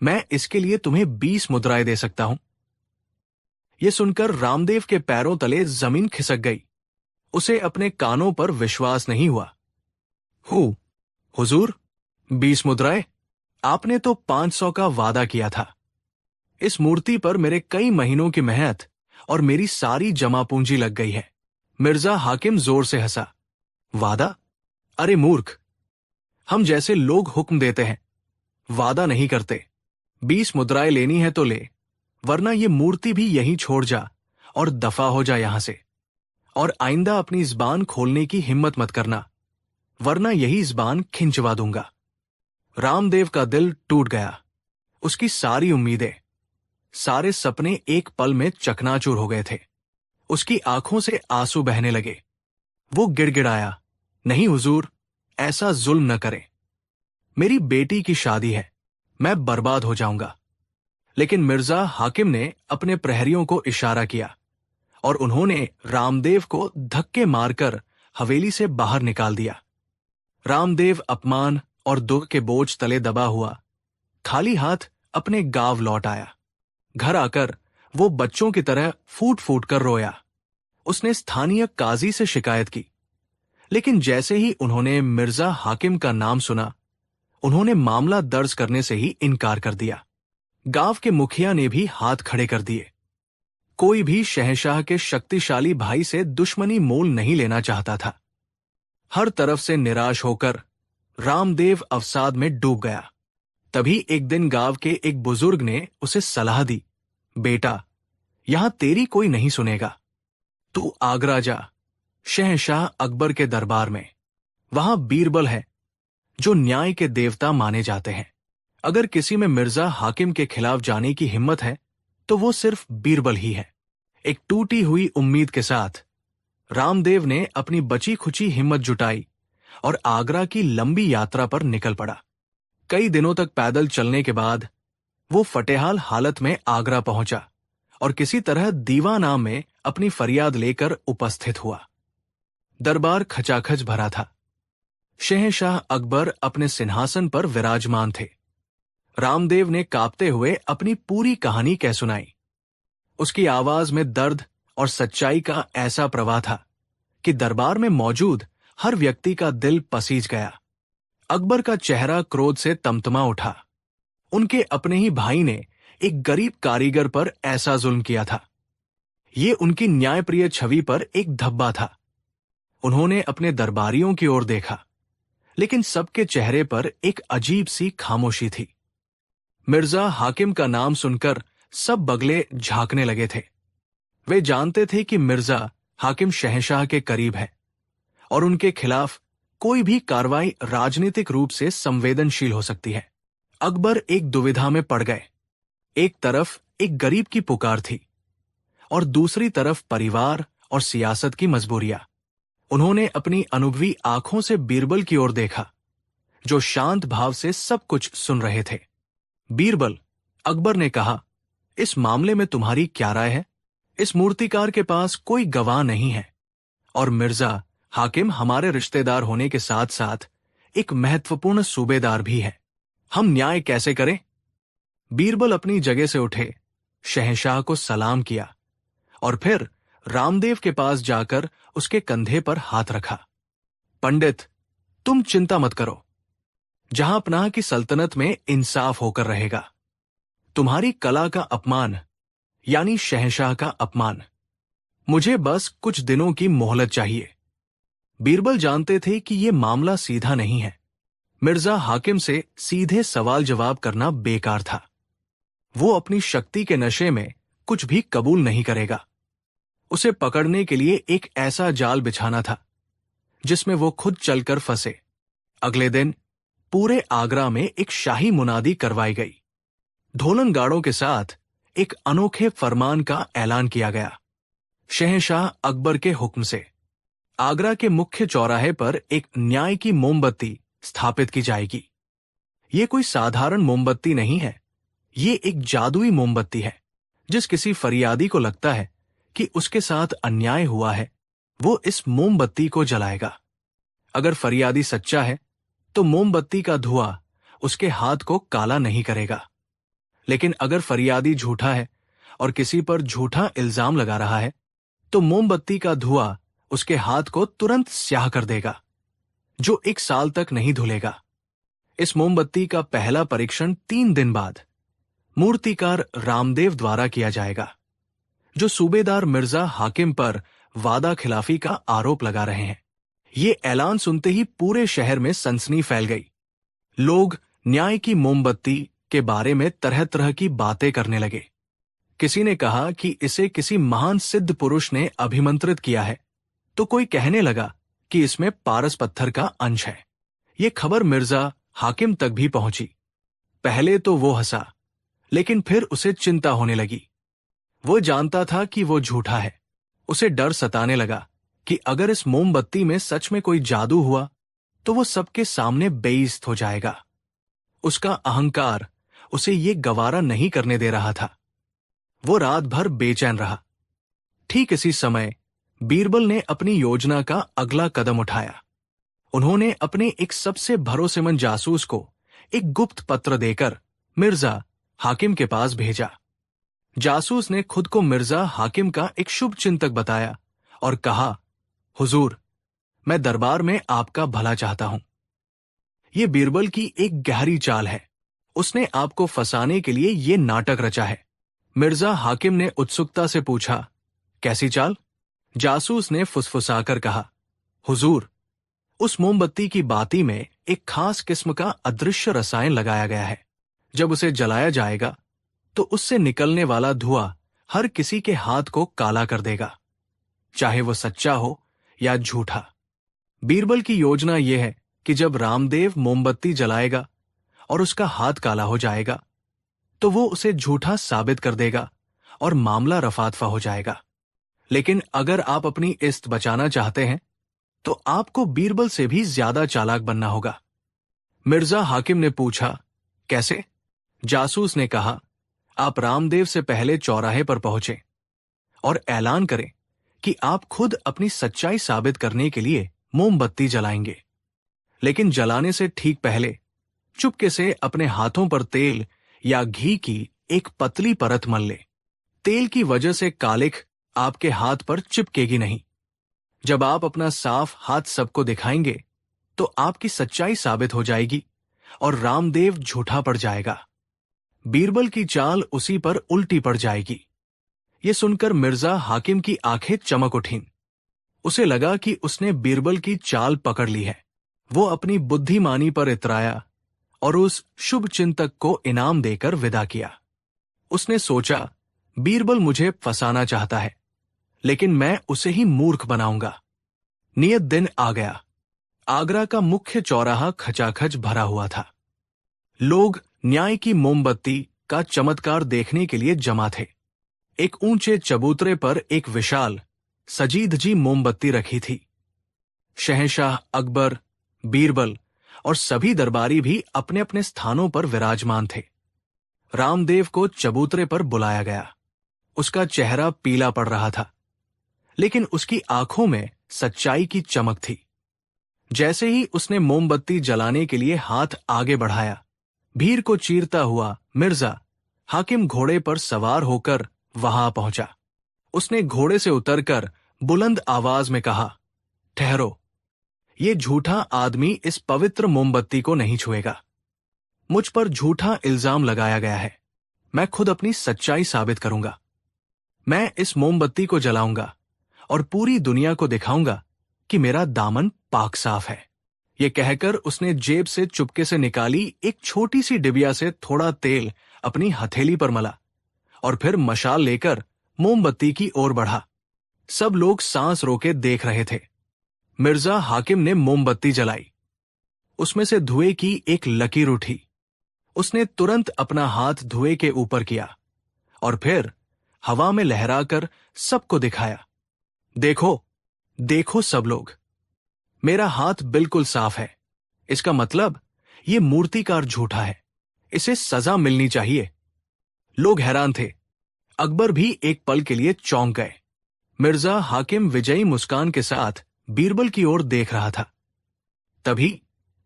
मैं इसके लिए तुम्हें 20 मुद्राएं दे सकता हूं। यह सुनकर रामदेव के पैरों तले जमीन खिसक गई। उसे अपने कानों पर विश्वास नहीं हुआ। हुजूर, 20 मुद्राएं? आपने तो 500 का वादा किया था। इस मूर्ति पर मेरे कई महीनों की मेहनत और मेरी सारी जमा पूंजी लग गई है। मिर्जा हाकिम जोर से हंसा। वादा? अरे मूर्ख, हम जैसे लोग हुक्म देते हैं, वादा नहीं करते। 20 मुद्राएं लेनी है तो ले, वरना ये मूर्ति भी यहीं छोड़ जा और दफा हो जा यहां से। और आइंदा अपनी ज़बान खोलने की हिम्मत मत करना, वरना यही ज़बान खिंचवा दूंगा। रामदेव का दिल टूट गया। उसकी सारी उम्मीदें, सारे सपने एक पल में चकनाचूर हो गए थे। उसकी आंखों से आंसू बहने लगे। वो गिड़गिड़ाया, नहीं हुजूर, ऐसा जुल्म न करें। मेरी बेटी की शादी है, मैं बर्बाद हो जाऊंगा। लेकिन मिर्जा हाकिम ने अपने प्रहरियों को इशारा किया और उन्होंने रामदेव को धक्के मारकर हवेली से बाहर निकाल दिया। रामदेव अपमान और दुख के बोझ तले दबा हुआ खाली हाथ अपने गांव लौट आया। घर आकर वो बच्चों की तरह फूट फूट कर रोया। उसने स्थानीय काजी से शिकायत की, लेकिन जैसे ही उन्होंने मिर्जा हाकिम का नाम सुना, उन्होंने मामला दर्ज करने से ही इनकार कर दिया। गांव के मुखिया ने भी हाथ खड़े कर दिए। कोई भी शहंशाह के शक्तिशाली भाई से दुश्मनी मोल नहीं लेना चाहता था। हर तरफ से निराश होकर रामदेव अवसाद में डूब गया। तभी एक दिन गांव के एक बुजुर्ग ने उसे सलाह दी, बेटा, यहां तेरी कोई नहीं सुनेगा। तू आगरा जा, शहंशाह अकबर के दरबार में। वहां बीरबल है, जो न्याय के देवता माने जाते हैं। अगर किसी में मिर्जा हाकिम के खिलाफ जाने की हिम्मत है, तो वो सिर्फ बीरबल ही है। एक टूटी हुई उम्मीद के साथ रामदेव ने अपनी बची खुची हिम्मत जुटाई और आगरा की लंबी यात्रा पर निकल पड़ा। कई दिनों तक पैदल चलने के बाद वो फटेहाल हालत में आगरा पहुंचा और किसी तरह दीवानाम में अपनी फरियाद लेकर उपस्थित हुआ। दरबार खचाखच भरा था। शहंशाह अकबर अपने सिंहासन पर विराजमान थे। रामदेव ने कांपते हुए अपनी पूरी कहानी कह सुनाई। उसकी आवाज में दर्द और सच्चाई का ऐसा प्रवाह था कि दरबार में मौजूद हर व्यक्ति का दिल पसीज गया। अकबर का चेहरा क्रोध से तमतमा उठा। उनके अपने ही भाई ने एक गरीब कारीगर पर ऐसा जुल्म किया था। ये उनकी न्यायप्रिय छवि पर एक धब्बा था। उन्होंने अपने दरबारियों की ओर देखा, लेकिन सबके चेहरे पर एक अजीब सी खामोशी थी। मिर्जा हाकिम का नाम सुनकर सब बगले झांकने लगे थे। वे जानते थे कि मिर्जा हाकिम शहंशाह के करीब है और उनके खिलाफ कोई भी कार्रवाई राजनीतिक रूप से संवेदनशील हो सकती है। अकबर एक दुविधा में पड़ गए। एक तरफ एक गरीब की पुकार थी और दूसरी तरफ परिवार और सियासत की मजबूरियां। उन्होंने अपनी अनुभवी आंखों से बीरबल की ओर देखा, जो शांत भाव से सब कुछ सुन रहे थे। बीरबल, अकबर ने कहा, इस मामले में तुम्हारी क्या राय है? इस मूर्तिकार के पास कोई गवाह नहीं है और मिर्जा हाकिम हमारे रिश्तेदार होने के साथ साथ एक महत्वपूर्ण सूबेदार भी है। हम न्याय कैसे करें? बीरबल अपनी जगह से उठे, शहंशाह को सलाम किया और फिर रामदेव के पास जाकर उसके कंधे पर हाथ रखा। पंडित, तुम चिंता मत करो। जहां पनाह की सल्तनत में इंसाफ होकर रहेगा। तुम्हारी कला का अपमान, यानी शहंशाह का अपमान। मुझे बस कुछ दिनों की मोहलत चाहिए। बीरबल जानते थे कि यह मामला सीधा नहीं है। मिर्जा हाकिम से सीधे सवाल जवाब करना बेकार था। वो अपनी शक्ति के नशे में कुछ भी कबूल नहीं करेगा। उसे पकड़ने के लिए एक ऐसा जाल बिछाना था जिसमें वो खुद चलकर फंसे। अगले दिन पूरे आगरा में एक शाही मुनादी करवाई गई। ढोलनगाड़ों के साथ एक अनोखे फरमान का ऐलान किया गया। शहंशाह अकबर के हुक्म से आगरा के मुख्य चौराहे पर एक न्याय की मोमबत्ती स्थापित की जाएगी। ये कोई साधारण मोमबत्ती नहीं है। ये एक जादुई मोमबत्ती है। जिस किसी फरियादी को लगता है कि उसके साथ अन्याय हुआ है, वो इस मोमबत्ती को जलाएगा। अगर फरियादी सच्चा है, तो मोमबत्ती का धुआं उसके हाथ को काला नहीं करेगा। लेकिन अगर फरियादी झूठा है और किसी पर झूठा इल्जाम लगा रहा है, तो मोमबत्ती का धुआं उसके हाथ को तुरंत स्याह कर देगा, जो 1 साल तक नहीं धुलेगा। इस मोमबत्ती का पहला परीक्षण 3 दिन बाद मूर्तिकार रामदेव द्वारा किया जाएगा, जो सूबेदार मिर्जा हाकिम पर वादा खिलाफी का आरोप लगा रहे हैं। ये ऐलान सुनते ही पूरे शहर में सनसनी फैल गई। लोग न्याय की मोमबत्ती के बारे में तरह तरह की बातें करने लगे। किसी ने कहा कि इसे किसी महान सिद्ध पुरुष ने अभिमंत्रित किया है, तो कोई कहने लगा कि इसमें पारस पत्थर का अंश है। ये खबर मिर्जा हाकिम तक भी पहुंची। पहले तो वो हंसा, लेकिन फिर उसे चिंता होने लगी। वो जानता था कि वो झूठा है। उसे डर सताने लगा कि अगर इस मोमबत्ती में सच में कोई जादू हुआ, तो वो सबके सामने बेइज्जत हो जाएगा। उसका अहंकार उसे ये गवारा नहीं करने दे रहा था। वो रात भर बेचैन रहा। ठीक इसी समय बीरबल ने अपनी योजना का अगला कदम उठाया। उन्होंने अपने एक सबसे भरोसेमंद जासूस को एक गुप्त पत्र देकर मिर्जा हाकिम के पास भेजा। जासूस ने खुद को मिर्जा हाकिम का एक शुभ चिंतक बताया और कहा, हुजूर, मैं दरबार में आपका भला चाहता हूं। यह बीरबल की एक गहरी चाल है। उसने आपको फंसाने के लिए यह नाटक रचा है। मिर्जा हाकिम ने उत्सुकता से पूछा, कैसी चाल? जासूस ने फुसफुसाकर कहा, हुजूर, उस मोमबत्ती की बाती में एक खास किस्म का अदृश्य रसायन लगाया गया है। जब उसे जलाया जाएगा तो उससे निकलने वाला धुआं हर किसी के हाथ को काला कर देगा, चाहे वो सच्चा हो या झूठा। बीरबल की योजना यह है कि जब रामदेव मोमबत्ती जलाएगा और उसका हाथ काला हो जाएगा तो वो उसे झूठा साबित कर देगा और मामला रफादफा हो जाएगा। लेकिन अगर आप अपनी इज्जत बचाना चाहते हैं तो आपको बीरबल से भी ज्यादा चालाक बनना होगा। मिर्जा हाकिम ने पूछा, कैसे? जासूस ने कहा, आप रामदेव से पहले चौराहे पर पहुंचे और ऐलान करें कि आप खुद अपनी सच्चाई साबित करने के लिए मोमबत्ती जलाएंगे। लेकिन जलाने से ठीक पहले चुपके से अपने हाथों पर तेल या घी की एक पतली परत मल ले। तेल की वजह से कालिख आपके हाथ पर चिपकेगी नहीं। जब आप अपना साफ हाथ सबको दिखाएंगे तो आपकी सच्चाई साबित हो जाएगी और रामदेव झूठा पड़ जाएगा। बीरबल की चाल उसी पर उल्टी पड़ जाएगी। यह सुनकर मिर्जा हाकिम की आंखें चमक उठीं। उसे लगा कि उसने बीरबल की चाल पकड़ ली है। वो अपनी बुद्धिमानी पर इतराया और उस शुभ चिंतक को इनाम देकर विदा किया। उसने सोचा, बीरबल मुझे फंसाना चाहता है, लेकिन मैं उसे ही मूर्ख बनाऊंगा। नियत दिन आ गया। आगरा का मुख्य चौराहा खचाखच भरा हुआ था। लोग न्याय की मोमबत्ती का चमत्कार देखने के लिए जमा थे। एक ऊंचे चबूतरे पर एक विशाल सजीदजी मोमबत्ती रखी थी। शहंशाह अकबर, बीरबल और सभी दरबारी भी अपने अपने स्थानों पर विराजमान थे। रामदेव को चबूतरे पर बुलाया गया। उसका चेहरा पीला पड़ रहा था, लेकिन उसकी आंखों में सच्चाई की चमक थी। जैसे ही उसने मोमबत्ती जलाने के लिए हाथ आगे बढ़ाया, भीड़ को चीरता हुआ मिर्जा हाकिम घोड़े पर सवार होकर वहां पहुंचा। उसने घोड़े से उतरकर बुलंद आवाज में कहा, ठहरो, ये झूठा आदमी इस पवित्र मोमबत्ती को नहीं छुएगा। मुझ पर झूठा इल्जाम लगाया गया है। मैं खुद अपनी सच्चाई साबित करूंगा। मैं इस मोमबत्ती को जलाऊंगा और पूरी दुनिया को दिखाऊंगा कि मेरा दामन पाक साफ है। यह कहकर उसने जेब से चुपके से निकाली एक छोटी सी डिबिया से थोड़ा तेल अपनी हथेली पर मला और फिर मशाल लेकर मोमबत्ती की ओर बढ़ा। सब लोग सांस रोके देख रहे थे। मिर्जा हाकिम ने मोमबत्ती जलाई। उसमें से धुएं की एक लकीर उठी। उसने तुरंत अपना हाथ धुएं के ऊपर किया और फिर हवा में लहराकर सबको दिखाया। देखो, देखो सब लोग, मेरा हाथ बिल्कुल साफ है। इसका मतलब ये मूर्तिकार झूठा है। इसे सजा मिलनी चाहिए। लोग हैरान थे। अकबर भी एक पल के लिए चौंक गए। मिर्जा हाकिम विजयी मुस्कान के साथ बीरबल की ओर देख रहा था। तभी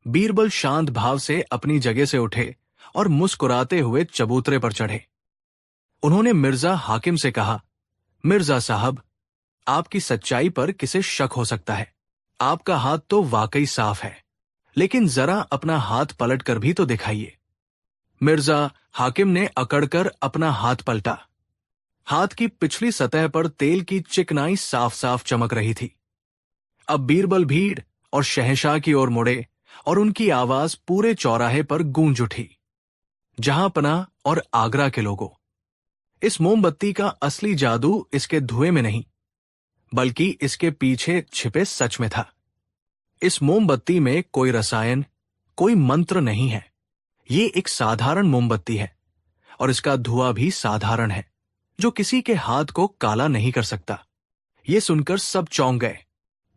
बीरबल शांत भाव से अपनी जगह से उठे और मुस्कुराते हुए चबूतरे पर चढ़े। उन्होंने मिर्जा हाकिम से कहा, मिर्जा साहब, आपकी सच्चाई पर किसे शक हो सकता है? आपका हाथ तो वाकई साफ है, लेकिन जरा अपना हाथ पलट कर भी तो दिखाइए। मिर्जा हाकिम ने अकड़कर अपना हाथ पलटा। हाथ की पिछली सतह पर तेल की चिकनाई साफ साफ चमक रही थी। अब बीरबल भीड़ और शहंशाह की ओर मुड़े और उनकी आवाज पूरे चौराहे पर गूंज उठी। जहां पनाह और आगरा के लोगों, इस मोमबत्ती का असली जादू इसके धुएं में नहीं, बल्कि इसके पीछे छिपे सच में था। इस मोमबत्ती में कोई रसायन, कोई मंत्र नहीं है। ये एक साधारण मोमबत्ती है और इसका धुआं भी साधारण है, जो किसी के हाथ को काला नहीं कर सकता। ये सुनकर सब चौंक गए।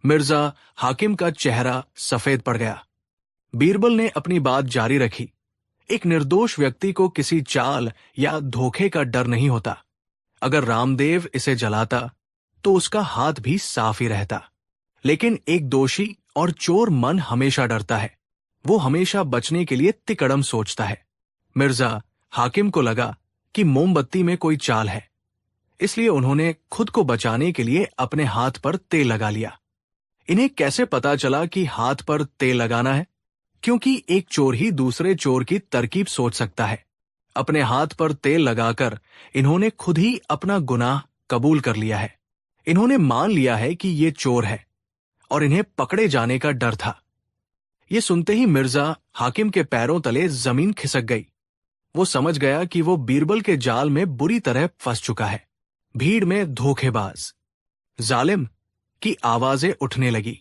मिर्जा हाकिम का चेहरा सफेद पड़ गया। बीरबल ने अपनी बात जारी रखी। एक निर्दोष व्यक्ति को किसी चाल या धोखे का डर नहीं होता। अगर रामदेव इसे जलाता तो उसका हाथ भी साफ ही रहता, लेकिन एक दोषी और चोर मन हमेशा डरता है। वो हमेशा बचने के लिए तिकड़म सोचता है। मिर्जा हाकिम को लगा कि मोमबत्ती में कोई चाल है, इसलिए उन्होंने खुद को बचाने के लिए अपने हाथ पर तेल लगा लिया। इन्हें कैसे पता चला कि हाथ पर तेल लगाना है? क्योंकि एक चोर ही दूसरे चोर की तरकीब सोच सकता है। अपने हाथ पर तेल लगाकर इन्होंने खुद ही अपना गुनाह कबूल कर लिया है। इन्होंने मान लिया है कि ये चोर है और इन्हें पकड़े जाने का डर था। ये सुनते ही मिर्जा हाकिम के पैरों तले जमीन खिसक गई। वो समझ गया कि वो बीरबल के जाल में बुरी तरह फंस चुका है। भीड़ में धोखेबाज, जालिम की आवाजें उठने लगी।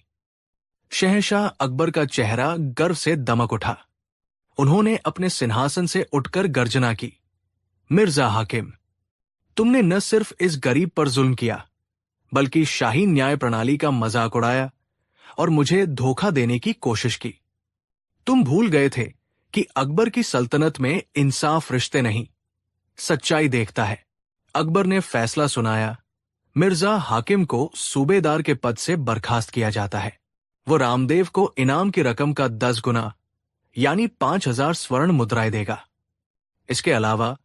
शहंशाह अकबर का चेहरा गर्व से दमक उठा। उन्होंने अपने सिंहासन से उठकर गर्जना की, मिर्जा हाकिम, तुमने न सिर्फ इस गरीब पर जुल्म किया, बल्कि शाही न्याय प्रणाली का मजाक उड़ाया और मुझे धोखा देने की कोशिश की। तुम भूल गए थे कि अकबर की सल्तनत में इंसाफ रिश्ते नहीं, सच्चाई देखता है। अकबर ने फैसला सुनाया, मिर्जा हाकिम को सूबेदार के पद से बर्खास्त किया जाता है। वो रामदेव को इनाम की रकम का 10 गुना यानी 5,000 स्वर्ण मुद्राएं देगा। इसके अलावा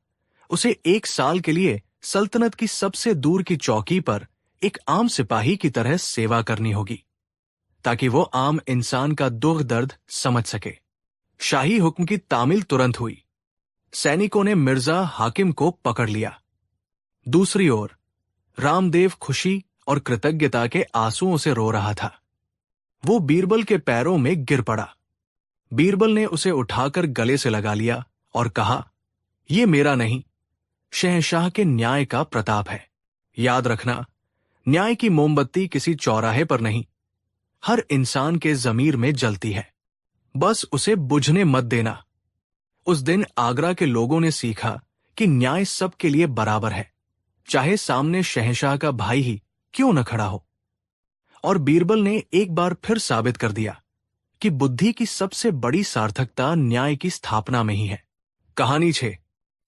उसे 1 साल के लिए सल्तनत की सबसे दूर की चौकी पर एक आम सिपाही की तरह सेवा करनी होगी, ताकि वो आम इंसान का दुख दर्द समझ सके। शाही हुक्म की तामील तुरंत हुई। सैनिकों ने मिर्जा हाकिम को पकड़ लिया। दूसरी ओर रामदेव खुशी और कृतज्ञता के आंसुओं से रो रहा था। वो बीरबल के पैरों में गिर पड़ा। बीरबल ने उसे उठाकर गले से लगा लिया और कहा, यह मेरा नहीं, शहंशाह के न्याय का प्रताप है। याद रखना, न्याय की मोमबत्ती किसी चौराहे पर नहीं, हर इंसान के जमीर में जलती है। बस उसे बुझने मत देना। उस दिन आगरा के लोगों ने सीखा कि न्याय सबके लिए बराबर है, चाहे सामने शहंशाह का भाई ही क्यों न खड़ा हो। और बीरबल ने एक बार फिर साबित कर दिया कि बुद्धि की सबसे बड़ी सार्थकता न्याय की स्थापना में ही है। कहानी 6।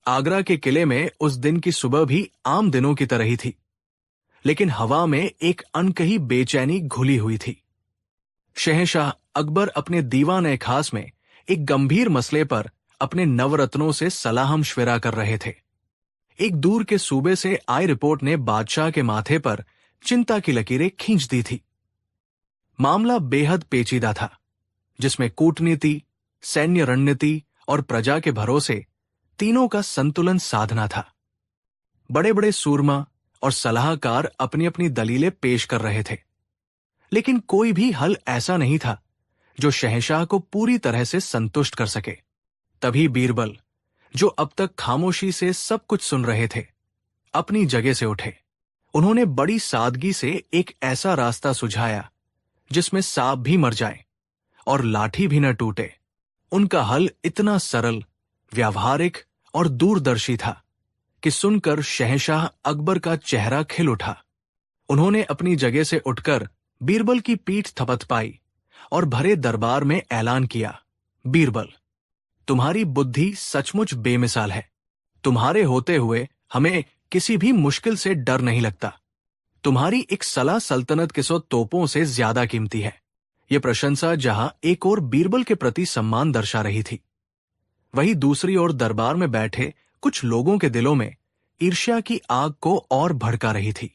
आगरा के किले में उस दिन की सुबह भी आम दिनों की तरह ही थी, लेकिन हवा में एक अनकही बेचैनी घुली हुई थी। शहंशाह अकबर अपने दीवान खास में एक गंभीर मसले पर अपने नवरत्नों से सलाह मशविरा कर रहे थे। एक दूर के सूबे से आई रिपोर्ट ने बादशाह के माथे पर चिंता की लकीरें खींच दी थी। मामला बेहद पेचीदा था, जिसमें कूटनीति, सैन्य रणनीति और प्रजा के भरोसे तीनों का संतुलन साधना था। बड़े बड़े सूरमा और सलाहकार अपनी अपनी दलीलें पेश कर रहे थे, लेकिन कोई भी हल ऐसा नहीं था जो शहंशाह को पूरी तरह से संतुष्ट कर सके। तभी बीरबल, जो अब तक खामोशी से सब कुछ सुन रहे थे, अपनी जगह से उठे। उन्होंने बड़ी सादगी से एक ऐसा रास्ता सुझाया जिसमें सांप भी मर जाए और लाठी भी न टूटे। उनका हल इतना सरल, व्यावहारिक और दूरदर्शी था कि सुनकर शहंशाह अकबर का चेहरा खिल उठा। उन्होंने अपनी जगह से उठकर बीरबल की पीठ थपथपाई और भरे दरबार में ऐलान किया, बीरबल, तुम्हारी बुद्धि सचमुच बेमिसाल है। तुम्हारे होते हुए हमें किसी भी मुश्किल से डर नहीं लगता। तुम्हारी एक सलाह सल्तनत के 100 तोपों से ज्यादा कीमती है। यह प्रशंसा जहां एक ओर बीरबल के प्रति सम्मान दर्शा रही थी, वहीं दूसरी ओर दरबार में बैठे कुछ लोगों के दिलों में ईर्ष्या की आग को और भड़का रही थी।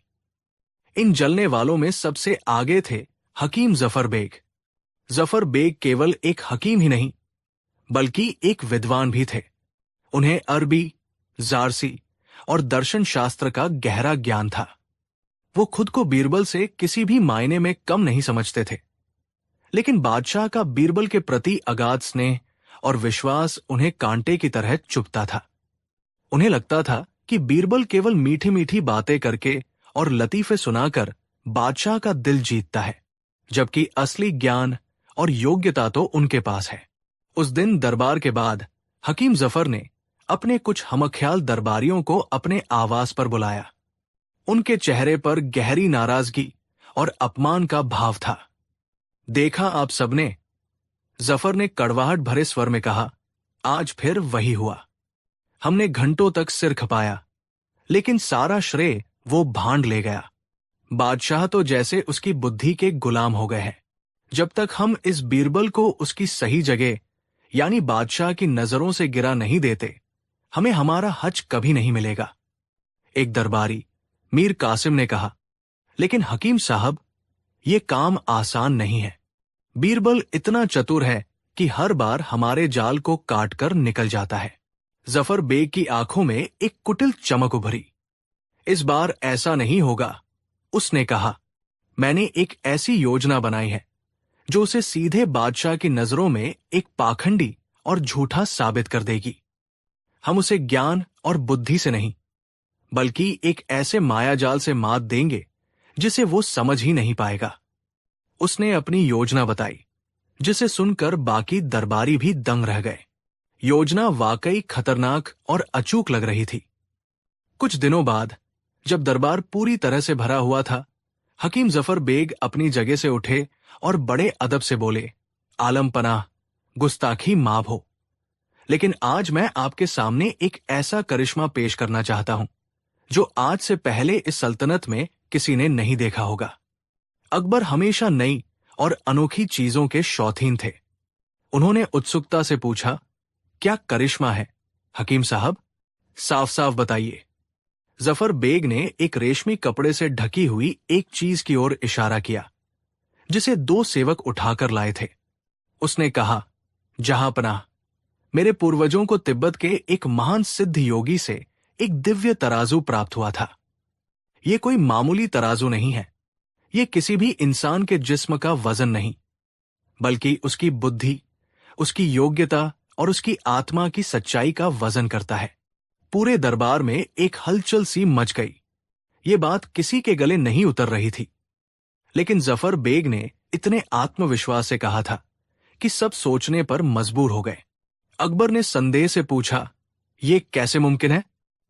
इन जलने वालों में सबसे आगे थे हकीम जफर बेग। जफर बेग केवल एक हकीम ही नहीं, बल्कि एक विद्वान भी थे। उन्हें अरबी, जारसी और दर्शन शास्त्र का गहरा ज्ञान था। वो खुद को बीरबल से किसी भी मायने में कम नहीं समझते थे, लेकिन बादशाह का बीरबल के प्रति अगाध स्नेह और विश्वास उन्हें कांटे की तरह चुभता था। उन्हें लगता था कि बीरबल केवल मीठी मीठी बातें करके और लतीफे सुनाकर बादशाह का दिल जीतता है, जबकि असली ज्ञान और योग्यता तो उनके पास है। उस दिन दरबार के बाद हकीम जफर ने अपने कुछ हमख्याल दरबारियों को अपने आवास पर बुलाया। उनके चेहरे पर गहरी नाराजगी और अपमान का भाव था। देखा आप सबने, जफर ने कड़वाहट भरे स्वर में कहा, आज फिर वही हुआ। हमने घंटों तक सिर खपाया, लेकिन सारा श्रेय वो भांड ले गया। बादशाह तो जैसे उसकी बुद्धि के गुलाम हो गए हैं। जब तक हम इस बीरबल को उसकी सही जगह यानी बादशाह की नजरों से गिरा नहीं देते, हमें हमारा हज कभी नहीं मिलेगा। एक दरबारी मीर कासिम ने कहा, लेकिन हकीम साहब, ये काम आसान नहीं है। बीरबल इतना चतुर है कि हर बार हमारे जाल को काट कर निकल जाता है। जफर बेग की आंखों में एक कुटिल चमक उभरी। इस बार ऐसा नहीं होगा, उसने कहा। मैंने एक ऐसी योजना बनाई है जो उसे सीधे बादशाह की नजरों में एक पाखंडी और झूठा साबित कर देगी। हम उसे ज्ञान और बुद्धि से नहीं, बल्कि एक ऐसे मायाजाल से मात देंगे जिसे वो समझ ही नहीं पाएगा। उसने अपनी योजना बताई, जिसे सुनकर बाकी दरबारी भी दंग रह गए। योजना वाकई खतरनाक और अचूक लग रही थी। कुछ दिनों बाद, जब दरबार पूरी तरह से भरा हुआ था, हकीम जफर बेग अपनी जगह से उठे और बड़े अदब से बोले, आलम पनाह, गुस्ताखी माफ हो, लेकिन आज मैं आपके सामने एक ऐसा करिश्मा पेश करना चाहता हूं जो आज से पहले इस सल्तनत में किसी ने नहीं देखा होगा। अकबर हमेशा नई और अनोखी चीजों के शौकीन थे। उन्होंने उत्सुकता से पूछा, क्या करिश्मा है हकीम साहब? साफ साफ बताइए। जफर बेग ने एक रेशमी कपड़े से ढकी हुई एक चीज की ओर इशारा किया, जिसे दो सेवक उठाकर लाए थे। उसने कहा, जहांपनाह, मेरे पूर्वजों को तिब्बत के एक महान सिद्ध योगी से एक दिव्य तराजू प्राप्त हुआ था। यह कोई मामूली तराजू नहीं है। यह किसी भी इंसान के जिस्म का वजन नहीं, बल्कि उसकी बुद्धि, उसकी योग्यता और उसकी आत्मा की सच्चाई का वजन करता है। पूरे दरबार में एक हलचल सी मच गई। ये बात किसी के गले नहीं उतर रही थी, लेकिन जफर बेग ने इतने आत्मविश्वास से कहा था कि सब सोचने पर मजबूर हो गए। अकबर ने संदेह से पूछा, ये कैसे मुमकिन है?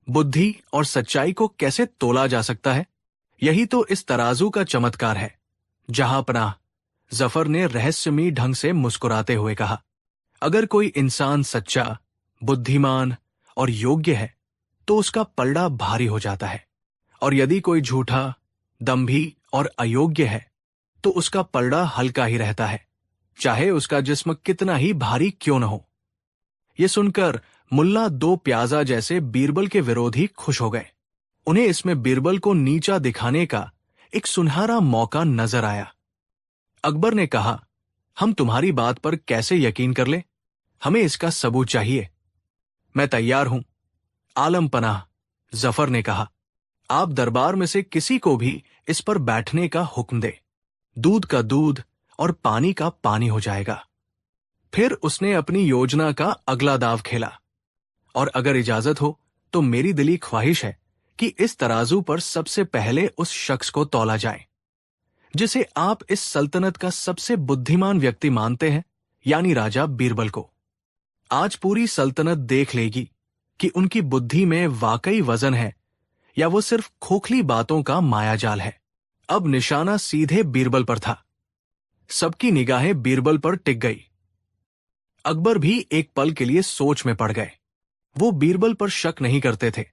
बुद्धि और सच्चाई को कैसे तोला जा सकता है? यही तो इस तराजू का चमत्कार है। जहांपनाह, जफर ने रहस्यमयी ढंग से मुस्कुराते हुए कहा, अगर कोई इंसान सच्चा, बुद्धिमान और योग्य है तो उसका पलड़ा भारी हो जाता है, और यदि कोई झूठा, दंभी और अयोग्य है तो उसका पलड़ा हल्का ही रहता है, चाहे उसका जिस्म कितना ही भारी क्यों न हो। यह सुनकर मुल्ला दो प्याजा जैसे बीरबल के विरोधी खुश हो गए। उन्हें इसमें बीरबल को नीचा दिखाने का एक सुनहरा मौका नजर आया। अकबर ने कहा, हम तुम्हारी बात पर कैसे यकीन कर लें? हमें इसका सबूत चाहिए। मैं तैयार हूं, आलम पनाह, जफर ने कहा। आप दरबार में से किसी को भी इस पर बैठने का हुक्म दे। दूध का दूध और पानी का पानी हो जाएगा। फिर उसने अपनी योजना का अगला दाव खेला, और अगर इजाजत हो तो मेरी दिली ख्वाहिश है कि इस तराजू पर सबसे पहले उस शख्स को तौला जाए जिसे आप इस सल्तनत का सबसे बुद्धिमान व्यक्ति मानते हैं, यानी राजा बीरबल को। आज पूरी सल्तनत देख लेगी कि उनकी बुद्धि में वाकई वजन है या वो सिर्फ खोखली बातों का मायाजाल है। अब निशाना सीधे बीरबल पर था। सबकी निगाहें बीरबल पर टिक गई। अकबर भी एक पल के लिए सोच में पड़ गए। वो बीरबल पर शक नहीं करते थे,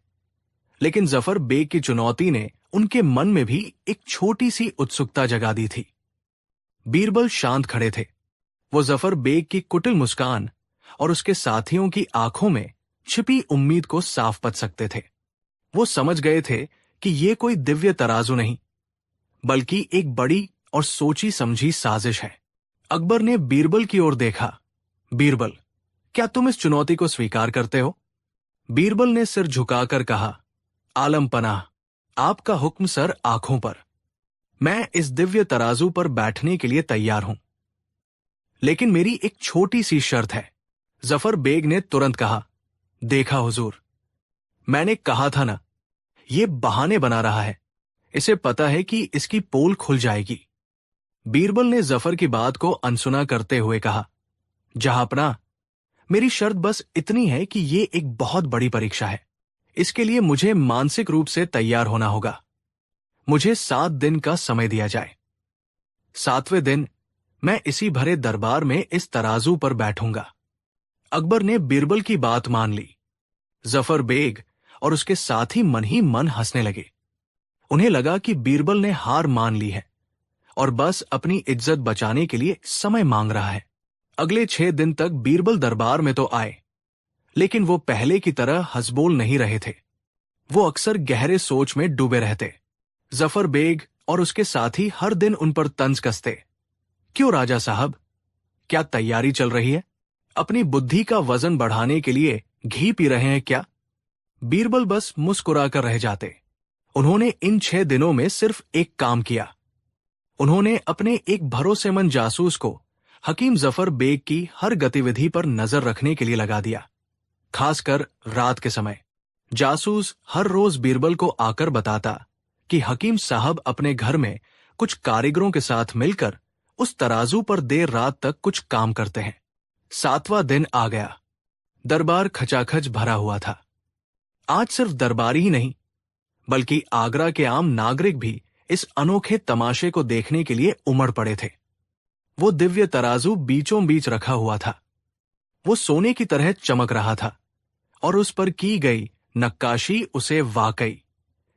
लेकिन जफर बेग की चुनौती ने उनके मन में भी एक छोटी सी उत्सुकता जगा दी थी। बीरबल शांत खड़े थे। वो जफर बेग की कुटिल मुस्कान और उसके साथियों की आंखों में छिपी उम्मीद को साफ पच सकते थे। वो समझ गए थे कि ये कोई दिव्य तराजू नहीं, बल्कि एक बड़ी और सोची समझी साजिश है। अकबर ने बीरबल की ओर देखा। बीरबल, क्या तुम इस चुनौती को स्वीकार करते हो? बीरबल ने सिर झुकाकर कहा, आलम पनाह, आपका हुक्म सर आंखों पर। मैं इस दिव्य तराजू पर बैठने के लिए तैयार हूं, लेकिन मेरी एक छोटी सी शर्त है। जफर बेग ने तुरंत कहा, देखा हुजूर, मैंने कहा था ना, ये बहाने बना रहा है। इसे पता है कि इसकी पोल खुल जाएगी। बीरबल ने जफर की बात को अनसुना करते हुए कहा, जहांपनाह, मेरी शर्त बस इतनी है कि ये एक बहुत बड़ी परीक्षा है। इसके लिए मुझे मानसिक रूप से तैयार होना होगा। मुझे 7 दिन का समय दिया जाए। 7वें दिन मैं इसी भरे दरबार में इस तराजू पर बैठूंगा। अकबर ने बीरबल की बात मान ली। जफर बेग और उसके साथी मन ही मन हंसने लगे। उन्हें लगा कि बीरबल ने हार मान ली है और बस अपनी इज्जत बचाने के लिए समय मांग रहा है। अगले 6 दिन तक बीरबल दरबार में तो आए, लेकिन वो पहले की तरह हंसबोल नहीं रहे थे। वो अक्सर गहरे सोच में डूबे रहते। जफर बेग और उसके साथी हर दिन उन पर तंज कसते। क्यों राजा साहब, क्या तैयारी चल रही है? अपनी बुद्धि का वजन बढ़ाने के लिए घी पी रहे हैं क्या? बीरबल बस मुस्कुराकर रह जाते। उन्होंने इन 6 दिनों में सिर्फ एक काम किया। उन्होंने अपने एक भरोसेमंद जासूस को हकीम जफर बेग की हर गतिविधि पर नजर रखने के लिए लगा दिया, खासकर रात के समय। जासूस हर रोज बीरबल को आकर बताता कि हकीम साहब अपने घर में कुछ कारीगरों के साथ मिलकर उस तराजू पर देर रात तक कुछ काम करते हैं। 7वां दिन आ गया। दरबार खचाखच भरा हुआ था। आज सिर्फ दरबारी ही नहीं, बल्कि आगरा के आम नागरिक भी इस अनोखे तमाशे को देखने के लिए उमड़ पड़े थे। वो दिव्य तराजू बीचों बीच रखा हुआ था। वो सोने की तरह चमक रहा था और उस पर की गई नक्काशी उसे वाकई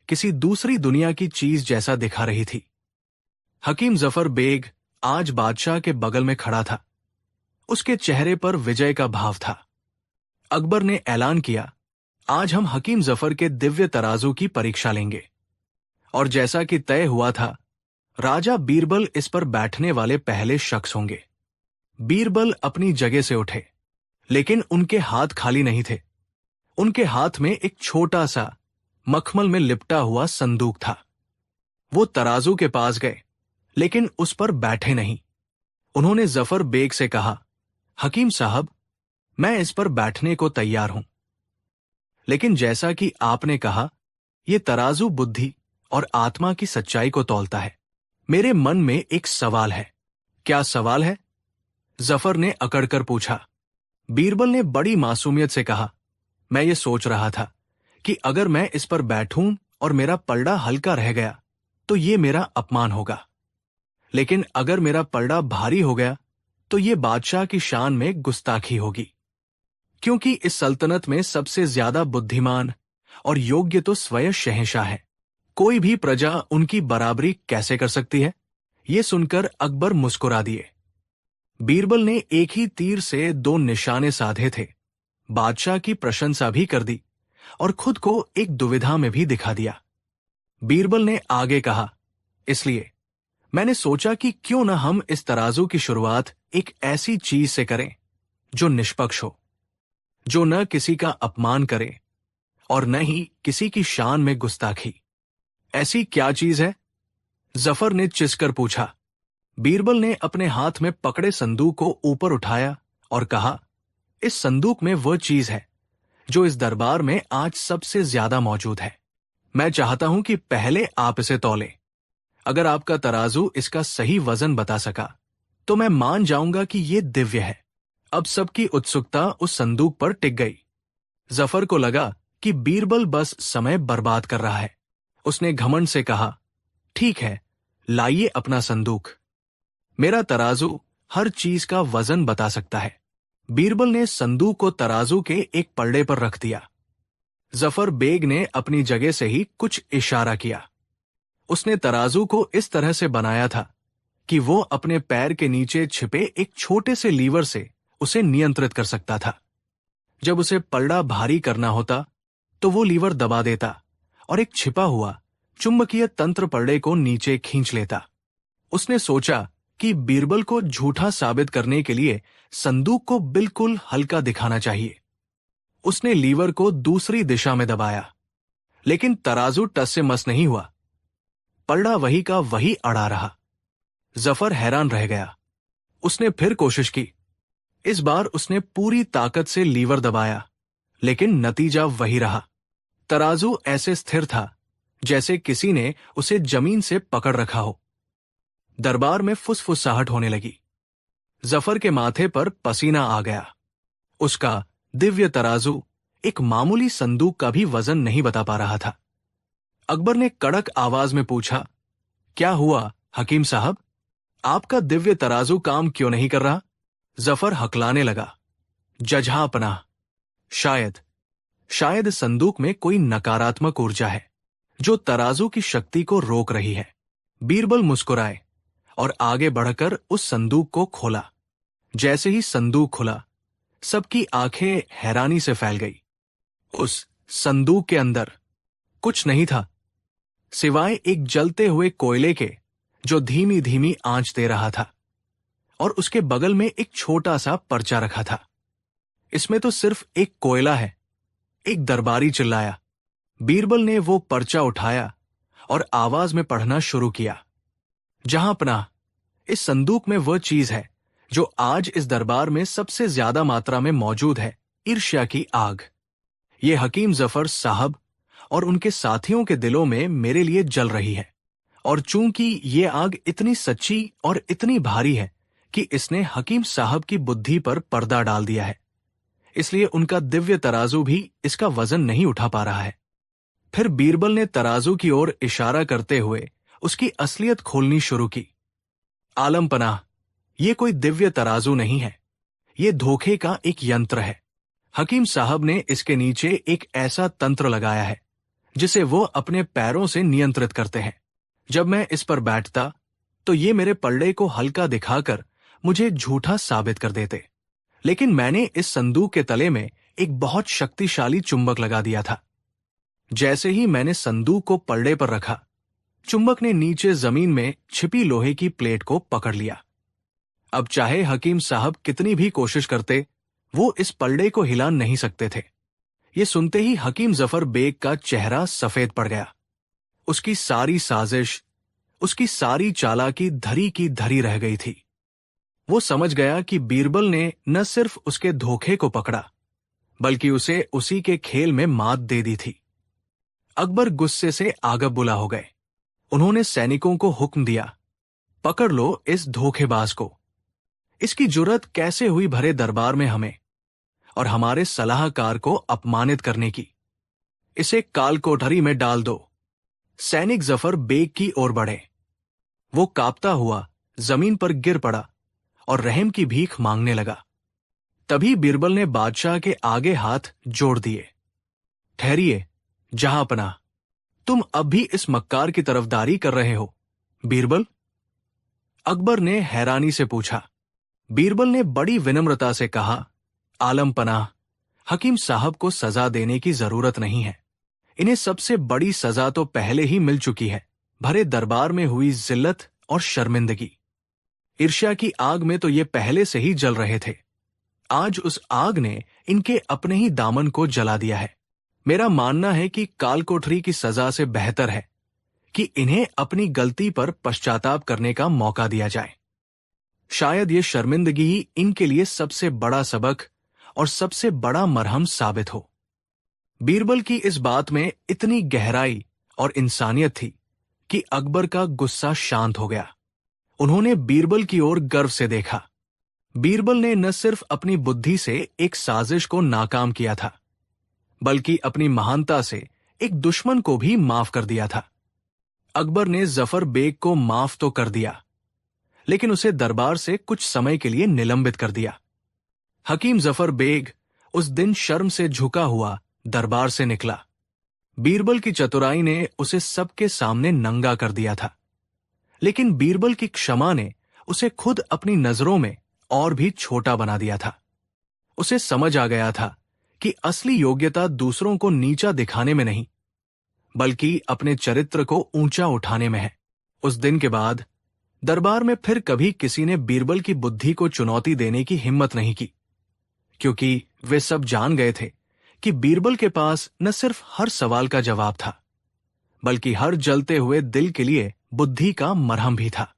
किसी दूसरी दुनिया की चीज जैसा दिखा रही थी। हकीम जफर बेग आज बादशाह के बगल में खड़ा था। उसके चेहरे पर विजय का भाव था। अकबर ने ऐलान किया, आज हम हकीम जफर के दिव्य तराजू की परीक्षा लेंगे। और जैसा कि तय हुआ था, राजा बीरबल इस पर बैठने वाले पहले शख्स होंगे। बीरबल अपनी जगह से उठे, लेकिन उनके हाथ खाली नहीं थे। उनके हाथ में एक छोटा सा मखमल में लिपटा हुआ संदूक था। वो तराजू के पास गए, लेकिन उस पर बैठे नहीं। उन्होंने जफर बेग से कहा, हकीम साहब, मैं इस पर बैठने को तैयार हूं, लेकिन जैसा कि आपने कहा, यह तराजू बुद्धि और आत्मा की सच्चाई को तौलता है। मेरे मन में एक सवाल है। क्या सवाल है? जफर ने अकड़कर पूछा। बीरबल ने बड़ी मासूमियत से कहा, मैं ये सोच रहा था कि अगर मैं इस पर बैठूं और मेरा पलड़ा हल्का रह गया तो ये मेरा अपमान होगा, लेकिन अगर मेरा पलड़ा भारी हो गया तो ये बादशाह की शान में गुस्ताखी होगी, क्योंकि इस सल्तनत में सबसे ज्यादा बुद्धिमान और योग्य तो स्वयं शहंशाह है। कोई भी प्रजा उनकी बराबरी कैसे कर सकती है? ये सुनकर अकबर मुस्कुरा दिए। बीरबल ने एक ही तीर से 2 निशाने साधे थे। बादशाह की प्रशंसा भी कर दी और खुद को एक दुविधा में भी दिखा दिया। बीरबल ने आगे कहा, इसलिए मैंने सोचा कि क्यों न हम इस तराजू की शुरुआत एक ऐसी चीज से करें जो निष्पक्ष हो, जो न किसी का अपमान करे और न ही किसी की शान में गुस्ताखी। ऐसी क्या चीज है? जफर ने चिसकर पूछा। बीरबल ने अपने हाथ में पकड़े संदूक को ऊपर उठाया और कहा, इस संदूक में वह चीज है जो इस दरबार में आज सबसे ज्यादा मौजूद है। मैं चाहता हूं कि पहले आप इसे तौलें। अगर आपका तराजू इसका सही वजन बता सका तो मैं मान जाऊंगा कि यह दिव्य है। अब सबकी उत्सुकता उस संदूक पर टिक गई। जफर को लगा कि बीरबल बस समय बर्बाद कर रहा है। उसने घमंड से कहा, ठीक है, लाइए अपना संदूक। मेरा तराजू हर चीज का वजन बता सकता है। बीरबल ने संदूक को तराजू के एक पलड़े पर रख दिया। जफर बेग ने अपनी जगह से ही कुछ इशारा किया। उसने तराजू को इस तरह से बनाया था कि वो अपने पैर के नीचे छिपे एक छोटे से लीवर से उसे नियंत्रित कर सकता था। जब उसे पलड़ा भारी करना होता तो वो लीवर दबा देता और एक छिपा हुआ चुंबकीय तंत्र पलड़े को नीचे खींच लेता। उसने सोचा कि बीरबल को झूठा साबित करने के लिए संदूक को बिल्कुल हल्का दिखाना चाहिए। उसने लीवर को दूसरी दिशा में दबाया, लेकिन तराजू टस से मस नहीं हुआ। पलड़ा वही का वही अड़ा रहा। जफर हैरान रह गया। उसने फिर कोशिश की। इस बार उसने पूरी ताकत से लीवर दबाया, लेकिन नतीजा वही रहा। तराजू ऐसे स्थिर था जैसे किसी ने उसे जमीन से पकड़ रखा हो। दरबार में फुसफुसाहट होने लगी। जफर के माथे पर पसीना आ गया। उसका दिव्य तराजू एक मामूली संदूक का भी वजन नहीं बता पा रहा था। अकबर ने कड़क आवाज में पूछा, क्या हुआ हकीम साहब? आपका दिव्य तराजू काम क्यों नहीं कर रहा? जफर हकलाने लगा, जजहापना। शायद संदूक में कोई नकारात्मक ऊर्जा है जो तराजू की शक्ति को रोक रही है। बीरबल मुस्कुराए और आगे बढ़कर उस संदूक को खोला। जैसे ही संदूक खुला, सबकी आंखें हैरानी से फैल गई। उस संदूक के अंदर कुछ नहीं था सिवाय एक जलते हुए कोयले के, जो धीमी धीमी आंच दे रहा था, और उसके बगल में एक छोटा सा पर्चा रखा था। इसमें तो सिर्फ एक कोयला है, एक दरबारी चिल्लाया। बीरबल ने वो पर्चा उठाया और आवाज में पढ़ना शुरू किया। जहां पनाह, इस संदूक में वह चीज है जो आज इस दरबार में सबसे ज्यादा मात्रा में मौजूद है, ईर्ष्या की आग। ये हकीम जफर साहब और उनके साथियों के दिलों में मेरे लिए जल रही है, और चूंकि ये आग इतनी सच्ची और इतनी भारी है कि इसने हकीम साहब की बुद्धि पर पर्दा डाल दिया है, इसलिए उनका दिव्य तराजू भी इसका वजन नहीं उठा पा रहा है। फिर बीरबल ने तराजू की ओर इशारा करते हुए उसकी असलियत खोलनी शुरू की। आलम पनाह, ये कोई दिव्य तराजू नहीं है, ये धोखे का एक यंत्र है। हकीम साहब ने इसके नीचे एक ऐसा तंत्र लगाया है जिसे वो अपने पैरों से नियंत्रित करते हैं। जब मैं इस पर बैठता तो ये मेरे पल्ले को हल्का दिखाकर मुझे झूठा साबित कर देते, लेकिन मैंने इस संदूक के तले में एक बहुत शक्तिशाली चुंबक लगा दिया था। जैसे ही मैंने संदूक को पल्ले पर रखा, चुंबक ने नीचे जमीन में छिपी लोहे की प्लेट को पकड़ लिया। अब चाहे हकीम साहब कितनी भी कोशिश करते, वो इस पल्ले को हिला नहीं सकते थे। ये सुनते ही हकीम जफर बेग का चेहरा सफेद पड़ गया। उसकी सारी साजिश, उसकी सारी चालाकी धरी की धरी रह गई थी। वो समझ गया कि बीरबल ने न सिर्फ उसके धोखे को पकड़ा, बल्कि उसे उसी के खेल में मात दे दी थी। अकबर गुस्से से आगब बुला हो गए। उन्होंने सैनिकों को हुक्म दिया, पकड़ लो इस धोखेबाज को। इसकी जुर्रत कैसे हुई भरे दरबार में हमें और हमारे सलाहकार को अपमानित करने की। इसे काल कोठरी में डाल दो। सैनिक जफर बेग की ओर बढ़े। वो कांपता हुआ जमीन पर गिर पड़ा और रहम की भीख मांगने लगा। तभी बीरबल ने बादशाह के आगे हाथ जोड़ दिए। ठहरिए जहां पनाह, तुम अब भी इस मक्कार की तरफदारी कर रहे हो, बीरबल? अकबर ने हैरानी से पूछा। बीरबल ने बड़ी विनम्रता से कहा, आलम पनाह, हकीम साहब को सजा देने की जरूरत नहीं है। इन्हें सबसे बड़ी सजा तो पहले ही मिल चुकी है, भरे दरबार में हुई जिल्लत और शर्मिंदगी। ईर्ष्या की आग में तो ये पहले से ही जल रहे थे। आज उस आग ने इनके अपने ही दामन को जला दिया है। मेरा मानना है कि काल कोठरी की सजा से बेहतर है कि इन्हें अपनी गलती पर पश्चाताप करने का मौका दिया जाए। शायद ये शर्मिंदगी ही इनके लिए सबसे बड़ा सबक और सबसे बड़ा मरहम साबित हो। बीरबल की इस बात में इतनी गहराई और इंसानियत थी कि अकबर का गुस्सा शांत हो गया। उन्होंने बीरबल की ओर गर्व से देखा। बीरबल ने न सिर्फ अपनी बुद्धि से एक साजिश को नाकाम किया था, बल्कि अपनी महानता से एक दुश्मन को भी माफ कर दिया था। अकबर ने जफर बेग को माफ तो कर दिया, लेकिन उसे दरबार से कुछ समय के लिए निलंबित कर दिया। हकीम जफर बेग उस दिन शर्म से झुका हुआ दरबार से निकला। बीरबल की चतुराई ने उसे सबके सामने नंगा कर दिया था, लेकिन बीरबल की क्षमा ने उसे खुद अपनी नजरों में और भी छोटा बना दिया था। उसे समझ आ गया था कि असली योग्यता दूसरों को नीचा दिखाने में नहीं, बल्कि अपने चरित्र को ऊंचा उठाने में है। उस दिन के बाद दरबार में फिर कभी किसी ने बीरबल की बुद्धि को चुनौती देने की हिम्मत नहीं की, क्योंकि वे सब जान गए थे कि बीरबल के पास न सिर्फ हर सवाल का जवाब था, बल्कि हर जलते हुए दिल के लिए बुद्धि का मरहम भी था।